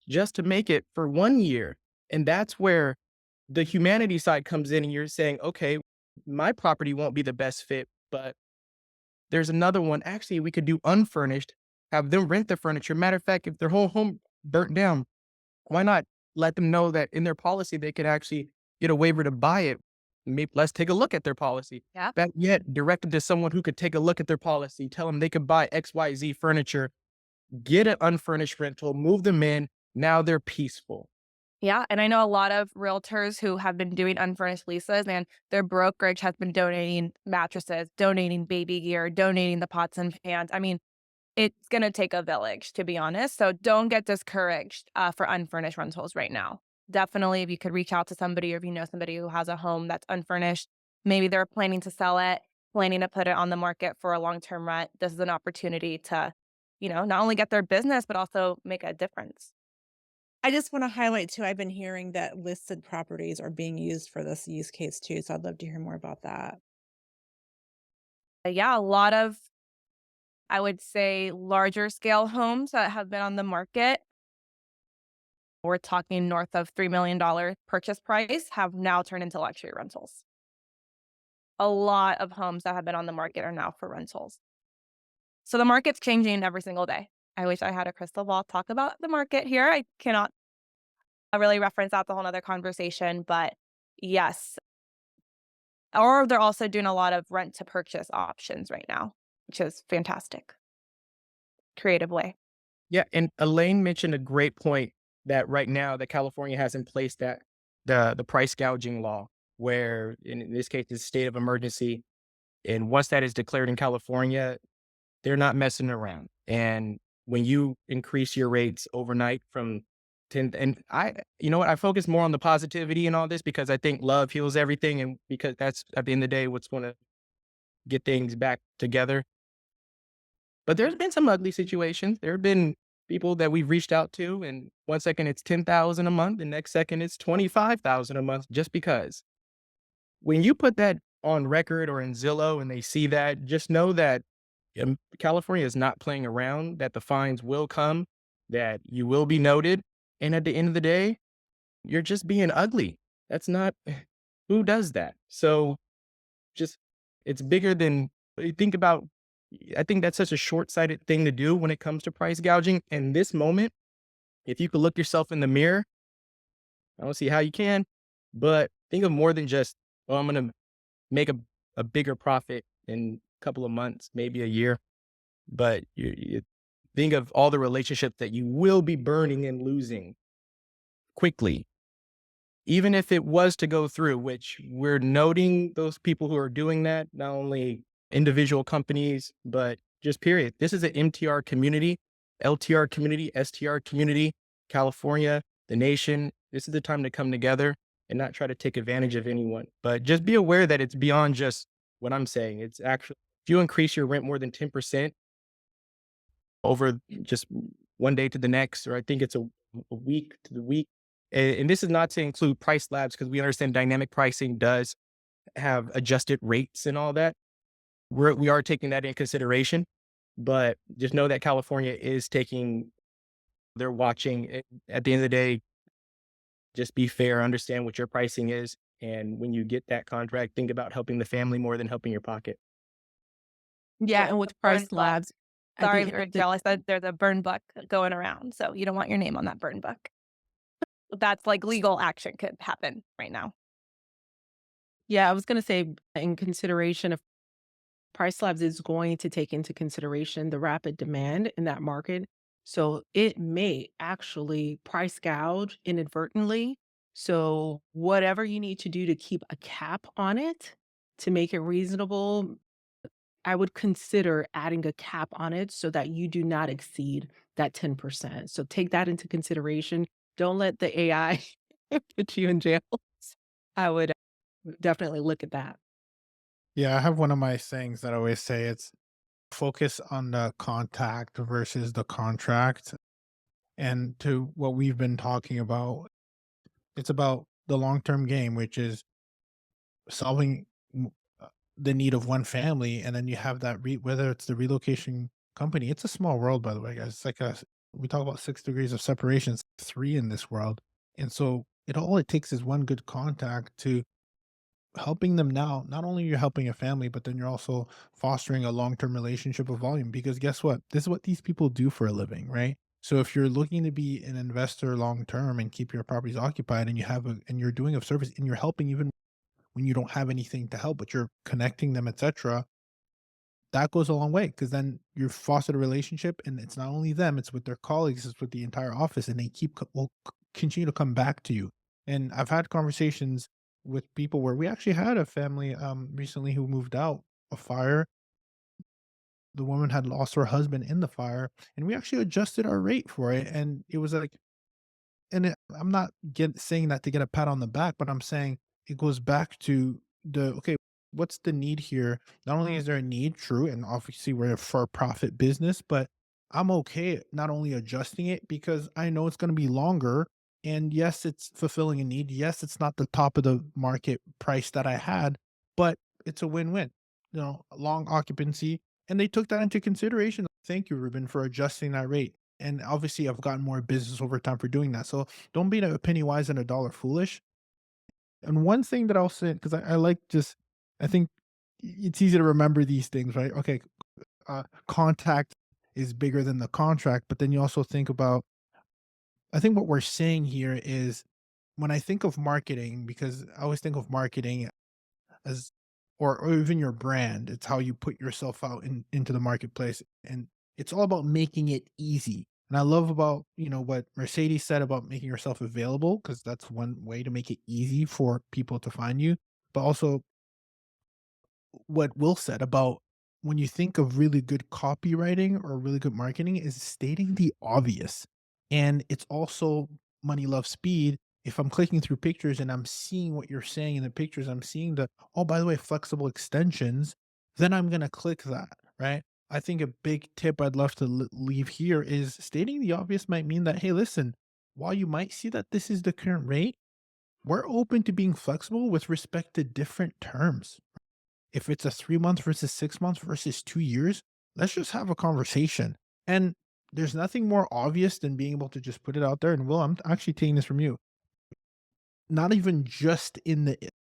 just to make it for 1 year. And that's where the humanity side comes in, and you're saying, okay, my property won't be the best fit, but there's another one. Actually, we could do unfurnished, have them rent the furniture. Matter of fact, if their whole home burnt down, why not let them know that in their policy, they could actually get a waiver to buy it? Maybe let's take a look at their policy. Yeah. That yet directed to someone who could take a look at their policy, tell them they could buy XYZ furniture, get an unfurnished rental, move them in. Now they're peaceful. Yeah, and I know a lot of realtors who have been doing unfurnished leases, and their brokerage has been donating mattresses, donating baby gear, donating the pots and pans. I mean, it's going to take a village, to be honest. So don't get discouraged for unfurnished rentals right now. Definitely, if you could reach out to somebody, or if you know somebody who has a home that's unfurnished, maybe they're planning to sell it, planning to put it on the market for a long-term rent. This is an opportunity to, not only get their business, but also make a difference. I just want to highlight too, I've been hearing that listed properties are being used for this use case too. So I'd love to hear more about that. Yeah, a lot of, I would say, larger scale homes that have been on the market, we're talking north of $3 million purchase price, have now turned into luxury rentals. A lot of homes that have been on the market are now for rentals. So the market's changing every single day. I wish I had a crystal ball to talk about the market here. I cannot really reference out the whole other conversation, but yes. Or they're also doing a lot of rent to purchase options right now, which is fantastic. Creative way. Yeah, and Elaine mentioned a great point that right now that California has in place, that the price gouging law, where in this case it's a state of emergency. And once that is declared in California, they're not messing around. And when you increase your rates overnight from and you know what, I focus more on the positivity and all this because I think love heals everything, and because that's at the end of the day what's going to get things back together. But there's been some ugly situations. There have been people that we've reached out to, and one second it's 10,000 a month, the next second it's 25,000 a month, just because. When you put that on record or in Zillow and they see that, just know that California is not playing around, that the fines will come, that you will be noted. And at the end of the day, you're just being ugly. That's not, who does that? So just, it's bigger than, think about, I think that's such a short-sighted thing to do when it comes to price gouging. In this moment, if you could look yourself in the mirror, I don't see how you can, but think of more than just, oh, I'm going to make a bigger profit in a couple of months, maybe a year. But you think of all the relationships that you will be burning and losing quickly. Even if it was to go through, which we're noting those people who are doing that, not only individual companies, but just period. This is an MTR community, LTR community, STR community, California, the nation. This is the time to come together and not try to take advantage of anyone. But just be aware that it's beyond just what I'm saying. It's actually, if you increase your rent more than 10% over just one day to the next, or I think it's a week to the week. And this is not to include price labs, because we understand dynamic pricing does have adjusted rates and all that. We are taking that in consideration, but just know that California is they're watching. At the end of the day, just be fair, understand what your pricing is. And when you get that contract, think about helping the family more than helping your pocket. Yeah, and with burn price book. labs, at Sorry, the end of Rachel, I said there's a burn book going around, so you don't want your name on that burn book. That's like legal action could happen right now. yeah, I was gonna say in consideration of Price Labs is going to take into consideration the rapid demand in that market. So it may actually price gouge inadvertently. So whatever you need to do to keep a cap on it to make it reasonable, I would consider adding a cap on it so that you do not exceed that 10%. So take that into consideration. Don't let the AI put you in jail. I would definitely look at that. Yeah, I have one of my sayings that I always say, it's focus on the contact versus the contract. And to what we've been talking about, it's about the long-term game, which is solving the need of one family. And then you have that, whether it's the relocation company, it's a small world, by the way, guys. It's like we talk about 6 degrees of separation, it's 3 in this world. And so all it takes is one good contact to helping them. Now not only you're helping a family, but then you're also fostering a long-term relationship of volume, because guess what, this is what these people do for a living, right? So if you're looking to be an investor long term and keep your properties occupied, and and you're doing a service and you're helping even when you don't have anything to help, but you're connecting them, etc., that goes a long way, because then you've fostered a relationship, and it's not only them, it's with their colleagues, it's with the entire office, and they will continue to come back to you. And I've had conversations with people where we actually had a family recently who moved out a fire. The woman had lost her husband in the fire, and we actually adjusted our rate for it, and it was like, I'm not saying that to get a pat on the back, but I'm saying it goes back to okay, what's the need here? Not only is there a need, true, and obviously we're a for-profit business, but I'm okay not only adjusting it because I know it's going to be longer. And yes, it's fulfilling a need. Yes, it's not the top of the market price that I had, but it's a win-win. Long occupancy, and they took that into consideration. Thank you, Ruben, for adjusting that rate. And obviously, I've gotten more business over time for doing that. So don't be a penny wise and a dollar foolish. And one thing that I'll say, because I like just, I think it's easy to remember these things, right? Okay, contact is bigger than the contract, but then you also think about, I think what we're saying here is, when I think of marketing, because I always think of marketing as, or even your brand, it's how you put yourself out into the marketplace, and it's all about making it easy. And I love about what Mercedes said about making yourself available, because that's one way to make it easy for people to find you. But also what Will said about, when you think of really good copywriting or really good marketing, is stating the obvious. And it's also money loves speed. If I'm clicking through pictures and I'm seeing what you're saying in the pictures, I'm seeing the, oh, by the way, flexible extensions, then I'm going to click that, right? I think a big tip I'd love to leave here is stating the obvious might mean that, hey, listen, while you might see that this is the current rate, we're open to being flexible with respect to different terms. If it's a 3 month versus 6 months versus 2 years, let's just have a conversation. And there's nothing more obvious than being able to just put it out there. And Will, I'm actually taking this from you. Not even just in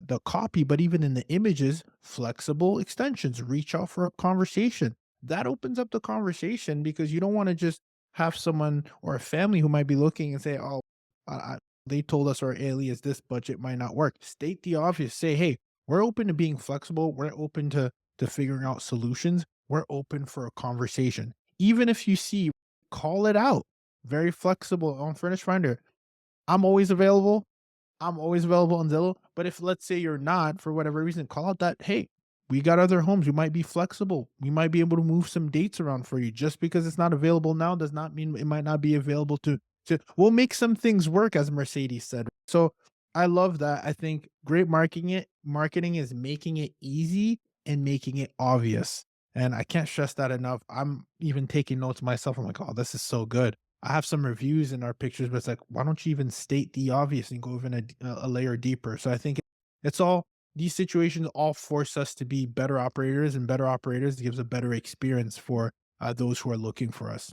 the copy, but even in the images, flexible extensions, reach out for a conversation. That opens up the conversation because you don't want to just have someone or a family who might be looking and say, oh, they told us our alias, this budget might not work. State the obvious. Say, hey, we're open to being flexible. We're open to figuring out solutions. We're open for a conversation. Even if you see, call it out. Very flexible on Furnished Finder. I'm always available. I'm always available on Zillow. But if let's say you're not for whatever reason, call out that, hey, we got other homes. We might be flexible. We might be able to move some dates around for you. Just because it's not available now does not mean it might not be available to we'll make some things work, as Mercedes said. So I love that. I think great marketing is making it easy and making it obvious. And I can't stress that enough. I'm even taking notes myself. I'm like, oh, this is so good. I have some reviews in our pictures, but it's like, why don't you even state the obvious and go even a layer deeper? So I think it's all, these situations all force us to be better operators, and better operators gives a better experience for those who are looking for us.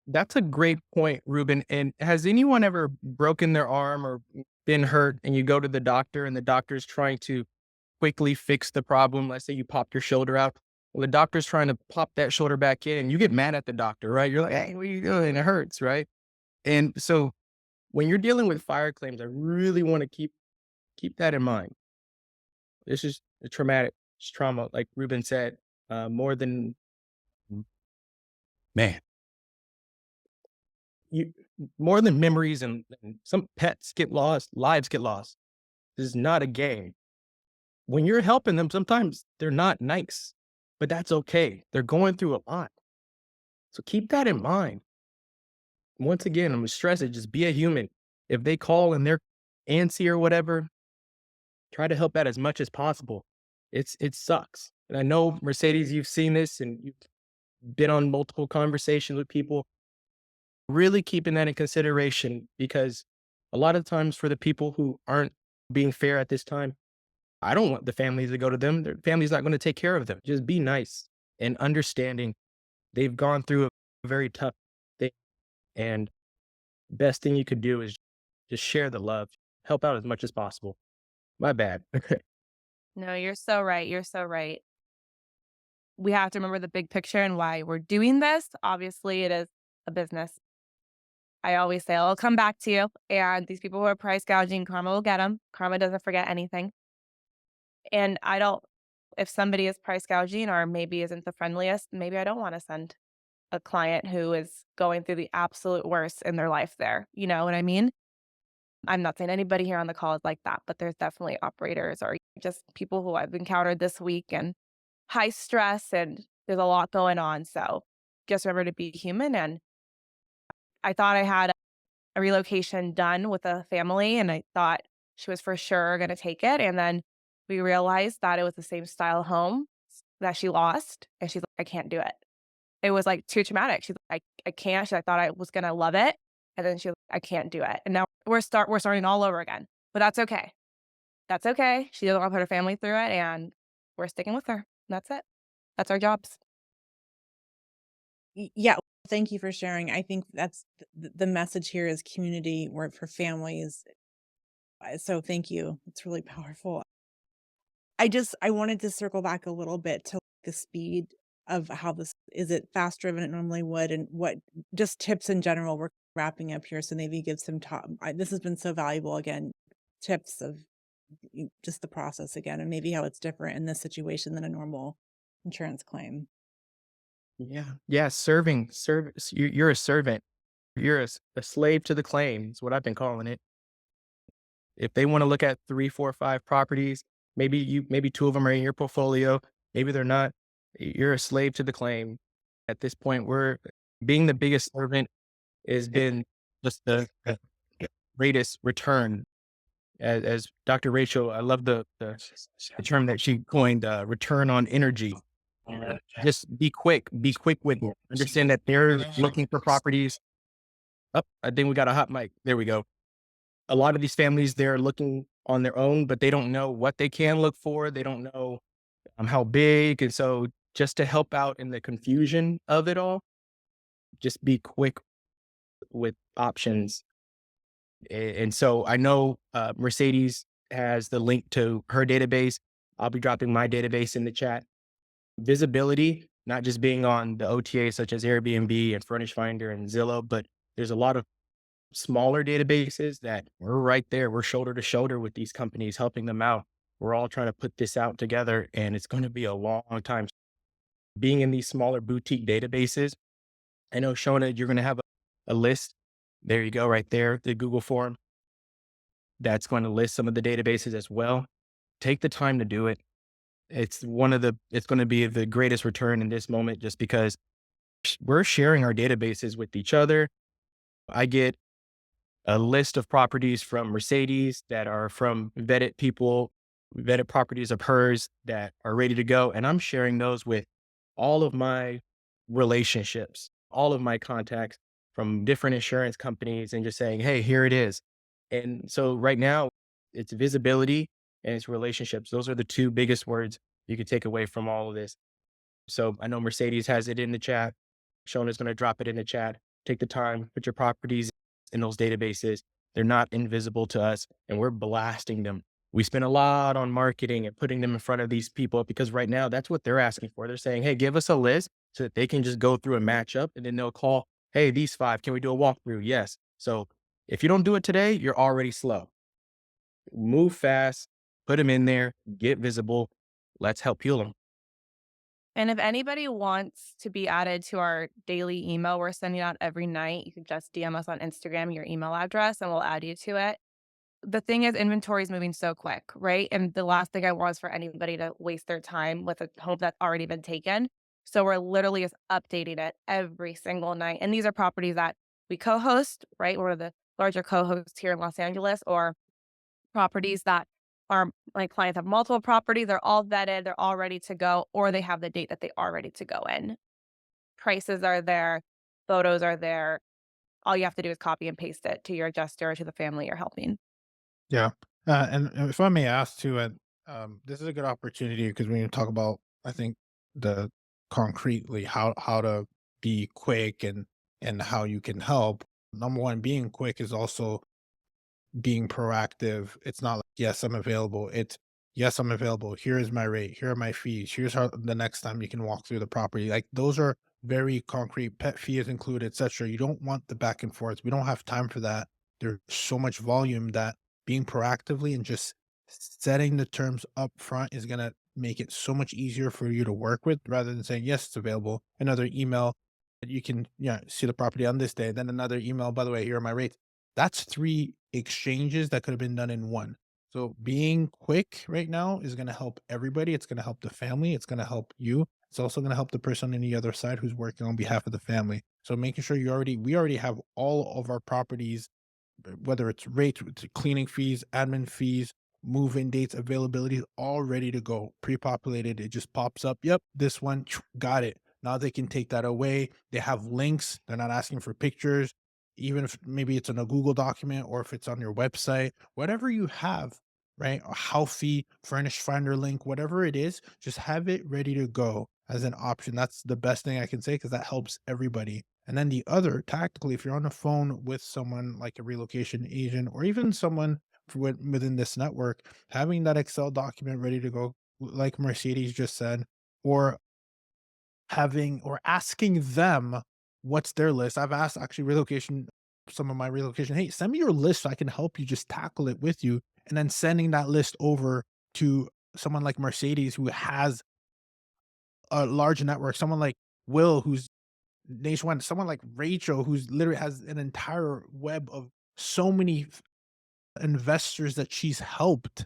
That's a great point, Ruben. And has anyone ever broken their arm or been hurt and you go to the doctor and the doctor's trying to quickly fix the problem? Let's say you popped your shoulder out. Well, the doctor's trying to pop that shoulder back in and you get mad at the doctor, right? You're like, hey, what are you doing? It hurts, right? And so when you're dealing with fire claims, I really want to keep that in mind. This is a traumatic trauma, like Ruben said, more than, man, you more than memories, and some pets get lost, lives get lost. This is not a game. When you're helping them, sometimes they're not nice, but that's okay. They're going through a lot. So keep that in mind. Once again, I'm gonna stress it, just be a human. If they call and they're antsy or whatever, try to help out as much as possible. It sucks. And I know, Mercedes, you've seen this and you've been on multiple conversations with people. Really keeping that in consideration, because a lot of times for the people who aren't being fair at this time, I don't want the families to go to them. Their family's not going to take care of them. Just be nice and understanding. They've gone through a very tough thing, and best thing you could do is just share the love, help out as much as possible. My bad. No, you're so right. You're so right. We have to remember the big picture and why we're doing this. Obviously, it is a business. I always say, I'll come back to you. And these people who are price gouging, karma will get them. Karma doesn't forget anything. And if somebody is price gouging or maybe isn't the friendliest, maybe I don't want to send a client who is going through the absolute worst in their life there. You know what I mean? I'm not saying anybody here on the call is like that, but there's definitely operators or just people who I've encountered this week and high stress, and there's a lot going on. So just remember to be human. And I thought I had a relocation done with a family and I thought she was for sure going to take it. And then we realized that it was the same style home that she lost. And she's like, I can't do it. It was like too traumatic. She's like, I can't. I thought I was going to love it. And then she's like, I can't do it. And now we're starting all over again. But that's okay. That's okay. She doesn't want to put her family through it. And we're sticking with her. That's it. That's our jobs. Yeah. Thank you for sharing. I think that's the message here is community work for families. So thank you. It's really powerful. I wanted to circle back a little bit to the speed of how this, is it faster than it normally would, and what just tips in general. We're wrapping up here. So maybe give some this has been so valuable. Again, tips of just the process again, and maybe how it's different in this situation than a normal insurance claim. Yeah. Service. You're a servant. You're a slave to the claim. Is what I've been calling it. If they want to look at 3, 4, 5 properties, maybe 2 of them are in your portfolio. Maybe they're not. You're a slave to the claim. At this point, we're being the biggest servant has been just greatest return. As Dr. Rachel, I love the term that she coined, return on energy. Just be quick with it. Understand that they're looking for properties. Up, I think we got a hot mic. There we go. A lot of these families, they're looking on their own, but they don't know what they can look for. They don't know how big. And so just to help out in the confusion of it all, just be quick with options. And so I know Mercedes has the link to her database. I'll be dropping my database in the chat. Visibility, not just being on the OTA such as Airbnb and Furnished Finder and Zillow, but there's a lot of smaller databases that we're right there. We're shoulder to shoulder with these companies, helping them out. We're all trying to put this out together, and it's going to be a long time. Being in these smaller boutique databases, I know, Shona, you're going to have a list. There you go, right there, the Google form. That's going to list some of the databases as well. Take the time to do it. It's going to be the greatest return in this moment, just because we're sharing our databases with each other. I get a list of properties from Mercedes that are from vetted people, vetted properties of hers that are ready to go. And I'm sharing those with all of my relationships, all of my contacts from different insurance companies, and just saying, hey, here it is. And so right now it's visibility and it's relationships. Those are the two biggest words you could take away from all of this. So I know Mercedes has it in the chat. Shona's going to drop it in the chat. Take the time, put your properties in those databases. They're not invisible to us, and we're blasting them. We spend a lot on marketing and putting them in front of these people, because right now that's what they're asking for. They're saying, hey, give us a list so that they can just go through and match up, and then they'll call, hey, these 5, can we do a walkthrough? Yes. So if you don't do it today, you're already slow. Move fast, put them in there, get visible. Let's help heal them. And if anybody wants to be added to our daily email we're sending out every night, you can just DM us on Instagram, your email address, and we'll add you to it. The thing is, inventory is moving so quick, right? And the last thing I want is for anybody to waste their time with a home that's already been taken. So we're literally just updating it every single night. And these are properties that we co-host, right? We're the larger co-hosts here in Los Angeles, or properties that my clients have multiple properties. They're all vetted. They're all ready to go, or they have the date that they are ready to go in. Prices are there. Photos are there. All you have to do is copy and paste it to your adjuster or to the family you're helping. Yeah. And if I may ask too, this is a good opportunity, because when you talk about, I think, the concretely how to be quick and how you can help. Number one, being quick is also being proactive. It's not like, yes, I'm available. It's, yes, I'm available. Here is my rate. Here are my fees. Here's how the next time you can walk through the property. Like, those are very concrete. Pet fee is included, etc. You don't want the back and forth. We don't have time for that. There's so much volume that being proactively and just setting the terms up front is going to make it so much easier for you to work with, rather than saying, yes, it's available. Another email that you can, see the property on this day. Then another email, by the way, here are my rates. That's 3 exchanges that could have been done in one. So being quick right now is going to help everybody. It's going to help the family. It's going to help you. It's also going to help the person on the other side who's working on behalf of the family. So making sure we already have all of our properties, whether it's rates, cleaning fees, admin fees, move-in dates, availability, all ready to go, pre-populated. It just pops up. Yep, this one, got it. Now they can take that away. They have links. They're not asking for pictures, even if maybe it's in a Google document or if it's on your website, whatever you have, right? A house fee, Furnished Finder link, whatever it is, just have it ready to go as an option. That's the best thing I can say, because that helps everybody. And then the other, tactically, if you're on the phone with someone like a relocation agent or even someone within this network, having that Excel document ready to go, like Mercedes just said, or asking them what's their list. I've asked actually some of my relocation, hey, send me your list so I can help you just tackle it with you. And then sending that list over to someone like Mercedes, who has a large network, someone like Will, who's nationwide, someone like Rachel, who's literally has an entire web of so many investors that she's helped.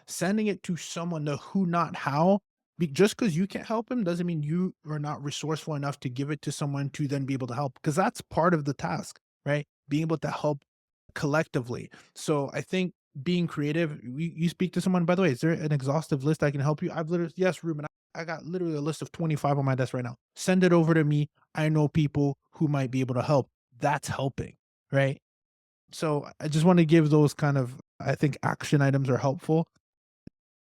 Sending it to someone, the who, not how. Just because you can't help him doesn't mean you are not resourceful enough to give it to someone to then be able to help, because that's part of the task, right? Being able to help collectively. So I think being creative, you speak to someone, by the way, is there an exhaustive list I can help you? I've literally, yes, Ruben, I got literally a list of 25 on my desk right now. Send it over to me. I know people who might be able to help. That's helping, right? So I just want to give those kind of, I think action items are helpful.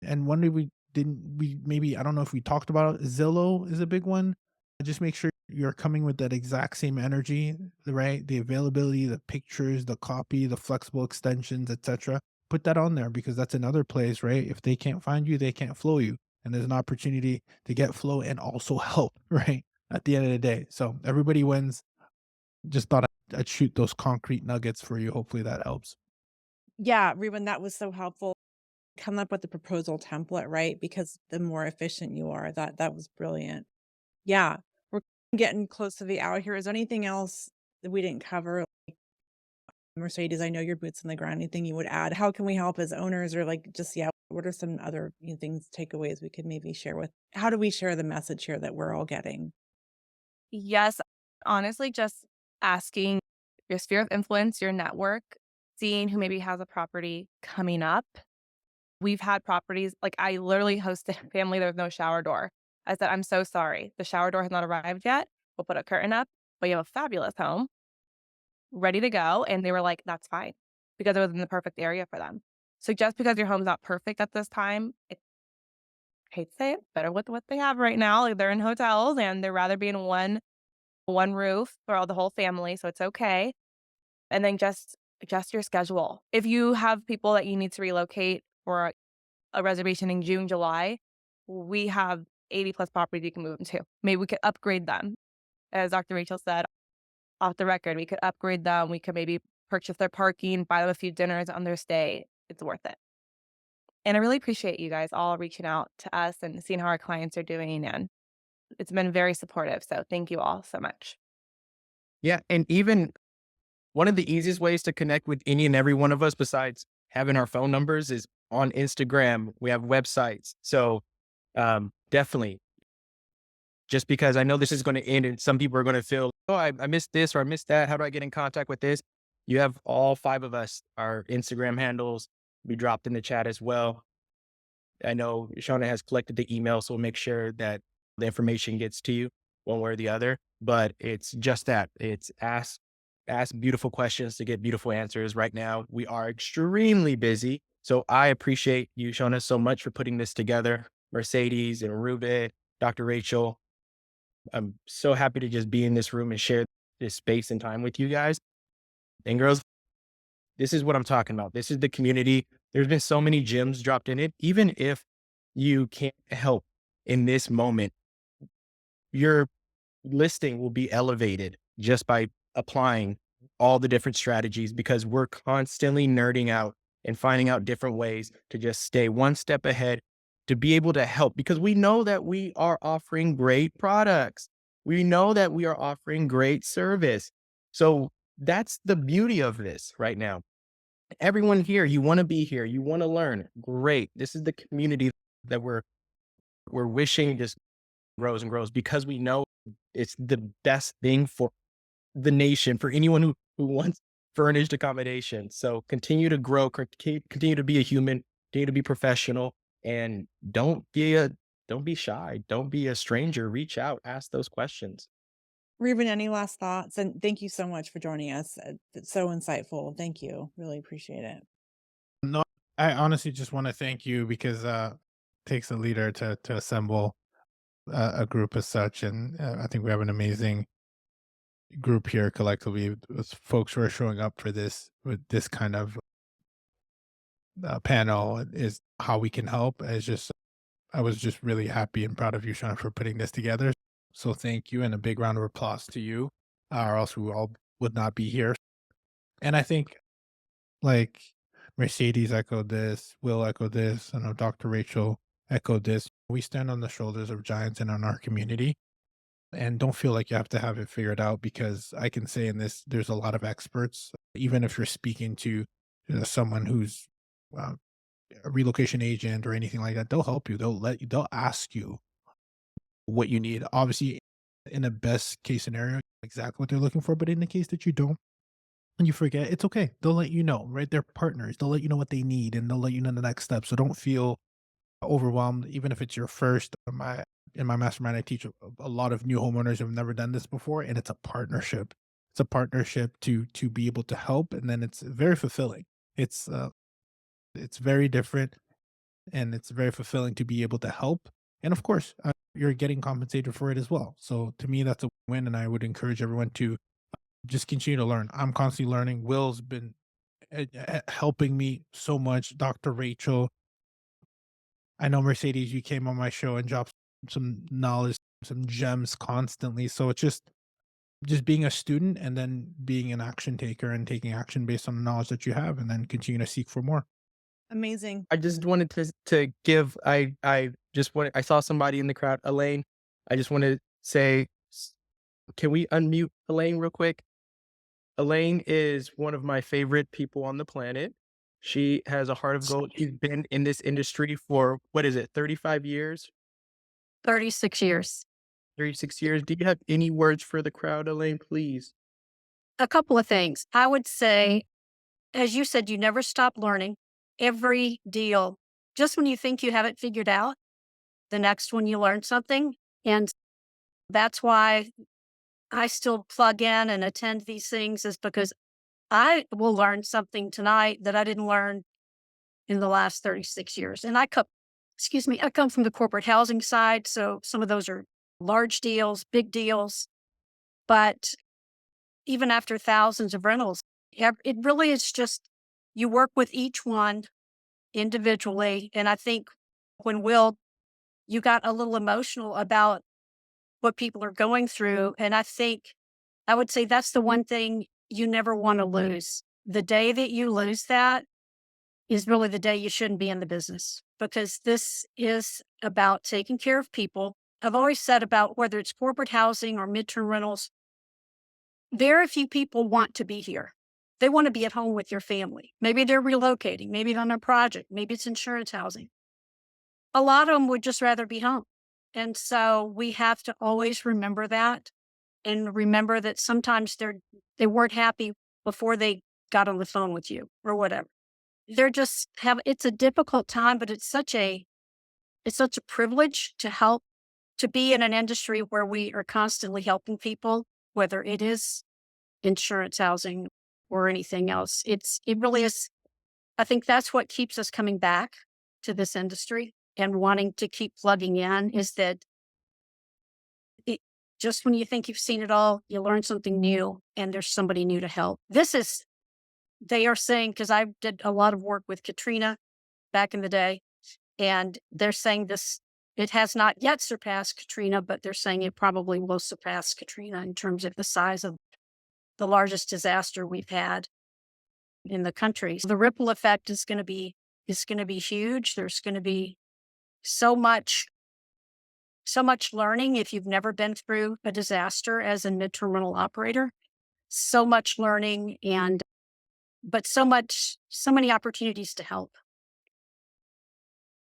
And one day we didn't, we maybe, I don't know if we talked about it. Zillow is a big one. Just make sure you're coming with that exact same energy, right? The availability, the pictures, the copy, the flexible extensions, etc. Put that on there because that's another place, right? If they can't find you, they can't flow you. And there's an opportunity to get flow and also help, right? At the end of the day. So everybody wins. Just thought I'd shoot those concrete nuggets for you. Hopefully that helps. Yeah, Ruben, that was so helpful. Come up with the proposal template, right? Because the more efficient you are, that was brilliant. Yeah, we're getting close to the hour here. Is there anything else that we didn't cover? Mercedes, I know your boots on the ground. Anything you would add? How can we help as owners, or like just yeah? What are some other things, takeaways we could maybe share with? How do we share the message here that we're all getting? Yes, honestly, just asking your sphere of influence, your network, seeing who maybe has a property coming up. We've had properties, like I literally hosted a family, there was no shower door. I said, I'm so sorry. The shower door has not arrived yet. We'll put a curtain up, but you have a fabulous home ready to go. And they were like, that's fine because it was in the perfect area for them. So just because your home's not perfect at this time, I hate to say it, better with what they have right now. Like they're in hotels and they're rather be in one roof for all the whole family. So it's okay. And then just adjust your schedule. If you have people that you need to relocate for a reservation in June, July, we have 80 plus properties you can move into. Maybe we could upgrade them. As Dr. Rachel said, off the record, we could upgrade them. We could maybe purchase their parking, buy them a few dinners on their stay. It's worth it. And I really appreciate you guys all reaching out to us and seeing how our clients are doing. And it's been very supportive. So thank you all so much. Yeah. And even one of the easiest ways to connect with any and every one of us, besides having our phone numbers, is on Instagram. We have websites. So definitely, just because I know this is going to end and some people are going to feel, oh, I missed this or I missed that. How do I get in contact with this? You have all 5 of us, our Instagram handles. We dropped in the chat as well. I know Shona has collected the email, so we'll make sure that the information gets to you one way or the other. But it's just that. It's ask beautiful questions to get beautiful answers. Right now, we are extremely busy. So I appreciate you, Shona, so much for putting this together. Mercedes and Ruben, Dr. Rachel. I'm so happy to just be in this room and share this space and time with you guys. And girls, this is what I'm talking about. This is the community. There's been so many gems dropped in it. Even if you can't help in this moment, your listing will be elevated just by applying all the different strategies, because we're constantly nerding out and finding out different ways to just stay one step ahead, to be able to help, because we know that we are offering great products. We know that we are offering great service. So that's the beauty of this right now. Everyone here, you want to be here, you want to learn. Great. This is the community that we're wishing just grows and grows, because we know it's the best thing for the nation, for anyone who wants furnished accommodation. So continue to grow, continue to be a human, continue to be professional, and don't be shy. Don't be a stranger. Reach out, ask those questions. Ruben, any last thoughts? And thank you so much for joining us. It's so insightful. Thank you. Really appreciate it. No, I honestly just want to thank you because it takes a leader to assemble a group as such. And I think we have an amazing group here collectively with folks who are showing up for this, with this kind of panel is how we can help. It's just, I was just really happy and proud of you, Shona, for putting this together. So thank you, and a big round of applause to you, or else we all would not be here. And I think like Mercedes echoed this, Will echoed this, I know Dr. Rachel echoed this. We stand on the shoulders of giants in our community. And don't feel like you have to have it figured out, because I can say in this, there's a lot of experts. Even if you're speaking to someone who's uh, a relocation agent or anything like that, they'll help you. They'll ask you what you need. Obviously, in a best case scenario, exactly what they're looking for. But in the case that you don't, and you forget, it's okay. They'll let you know, right? They're partners. They'll let you know what they need and they'll let you know the next step. So don't feel overwhelmed, even if it's your first. In my mastermind, I teach a lot of new homeowners who've never done this before, and it's a partnership. It's a partnership to be able to help, and then it's very fulfilling. It's very different, and it's very fulfilling to be able to help. And of course, you're getting compensated for it as well. So to me, that's a win, and I would encourage everyone to just continue to learn. I'm constantly learning. Will's been helping me so much. Dr. Rachel, I know Mercedes, you came on my show and dropped some knowledge, some gems constantly. So it's just being a student and then being an action taker and taking action based on the knowledge that you have and then continue to seek for more. Amazing. I just wanted to give I just want I saw somebody in the crowd, Elaine. I just want to say, can we unmute Elaine real quick? Elaine is one of my favorite people on the planet. She has a heart of gold. She's been in this industry for, what is it, 35 years, 36 years. 36 years. Do you have any words for the crowd, Elaine, please? A couple of things. I would say, as you said, you never stop learning. Every deal, just when you think you have it figured out, the next one you learn something. And that's why I still plug in and attend these things, is because I will learn something tonight that I didn't learn in the last 36 years. And I come from the corporate housing side. So some of those are large deals, big deals. But even after thousands of rentals, it really is just, you work with each one individually. And I think when you got a little emotional about what people are going through. And I would say that's the one thing you never want to lose. The day that you lose that is really the day you shouldn't be in the business, because this is about taking care of people. I've always said, about whether it's corporate housing or midterm rentals, very few people want to be here. They want to be at home with your family. Maybe they're relocating, maybe on a project, maybe it's insurance housing. A lot of them would just rather be home. And so we have to always remember that, and remember that sometimes they weren't happy before they got on the phone with you or whatever. It's a difficult time, but it's such a privilege to be in an industry where we are constantly helping people, whether it is insurance housing or anything else. It really is. I think that's what keeps us coming back to this industry and wanting to keep plugging in, is that just when you think you've seen it all, you learn something new and there's somebody new to help. They are saying, because I did a lot of work with Katrina back in the day, and they're saying it has not yet surpassed Katrina, but they're saying it probably will surpass Katrina in terms of the size of the largest disaster we've had in the country. So the ripple effect is going to be huge. There's going to be so much learning if you've never been through a disaster as a midterm rental operator. So much learning, but so many opportunities to help.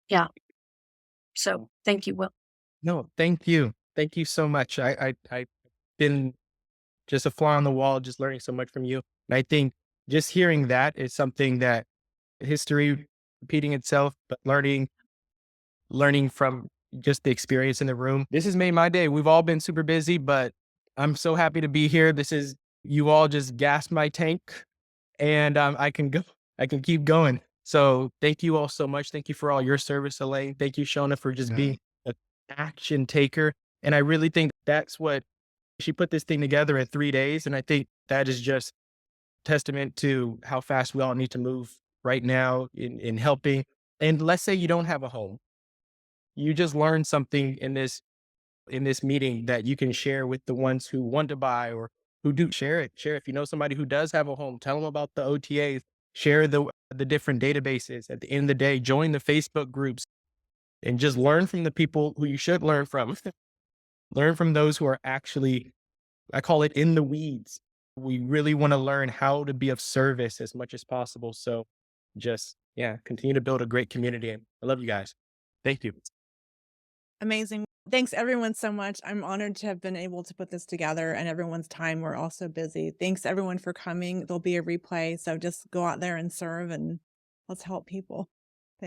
Yeah. So thank you, Will. No, thank you. Thank you so much. I've been just a fly on the wall, just learning so much from you. And I think just hearing that is something that history repeating itself, but learning from just the experience in the room. This has made my day. We've all been super busy, but I'm so happy to be here. You all just gassed my tank, and I can keep going. So thank you all so much. Thank you for all your service, Elaine. Thank you, Shona, for just being an action taker. And I really think that's what she put this thing together in 3 days. And I think that is just testament to how fast we all need to move right now in helping. And let's say you don't have a home. You just learned something in this meeting that you can share with the ones who want to buy or who do. Share it. If you know somebody who does have a home, tell them about the OTAs. Share the different databases. At the end of the day, join the Facebook groups and just learn from the people who you should learn from. Learn from those who are actually, I call it, in the weeds. We really want to learn how to be of service as much as possible. So just, continue to build a great community. I love you guys. Thank you. Amazing. Thanks everyone so much. I'm honored to have been able to put this together and everyone's time. We're all so busy. Thanks everyone for coming. There'll be a replay. So just go out there and serve and let's help people.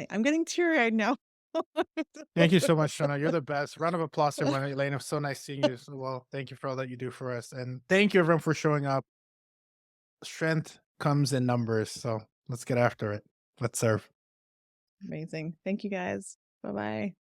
I'm getting teary-eyed now. Thank you so much, Shona. You're the best. Round of applause to everyone. Elena, so nice seeing you. Well, thank you for all that you do for us. And thank you everyone for showing up. Strength comes in numbers. So let's get after it. Let's serve. Amazing. Thank you guys. Bye-bye.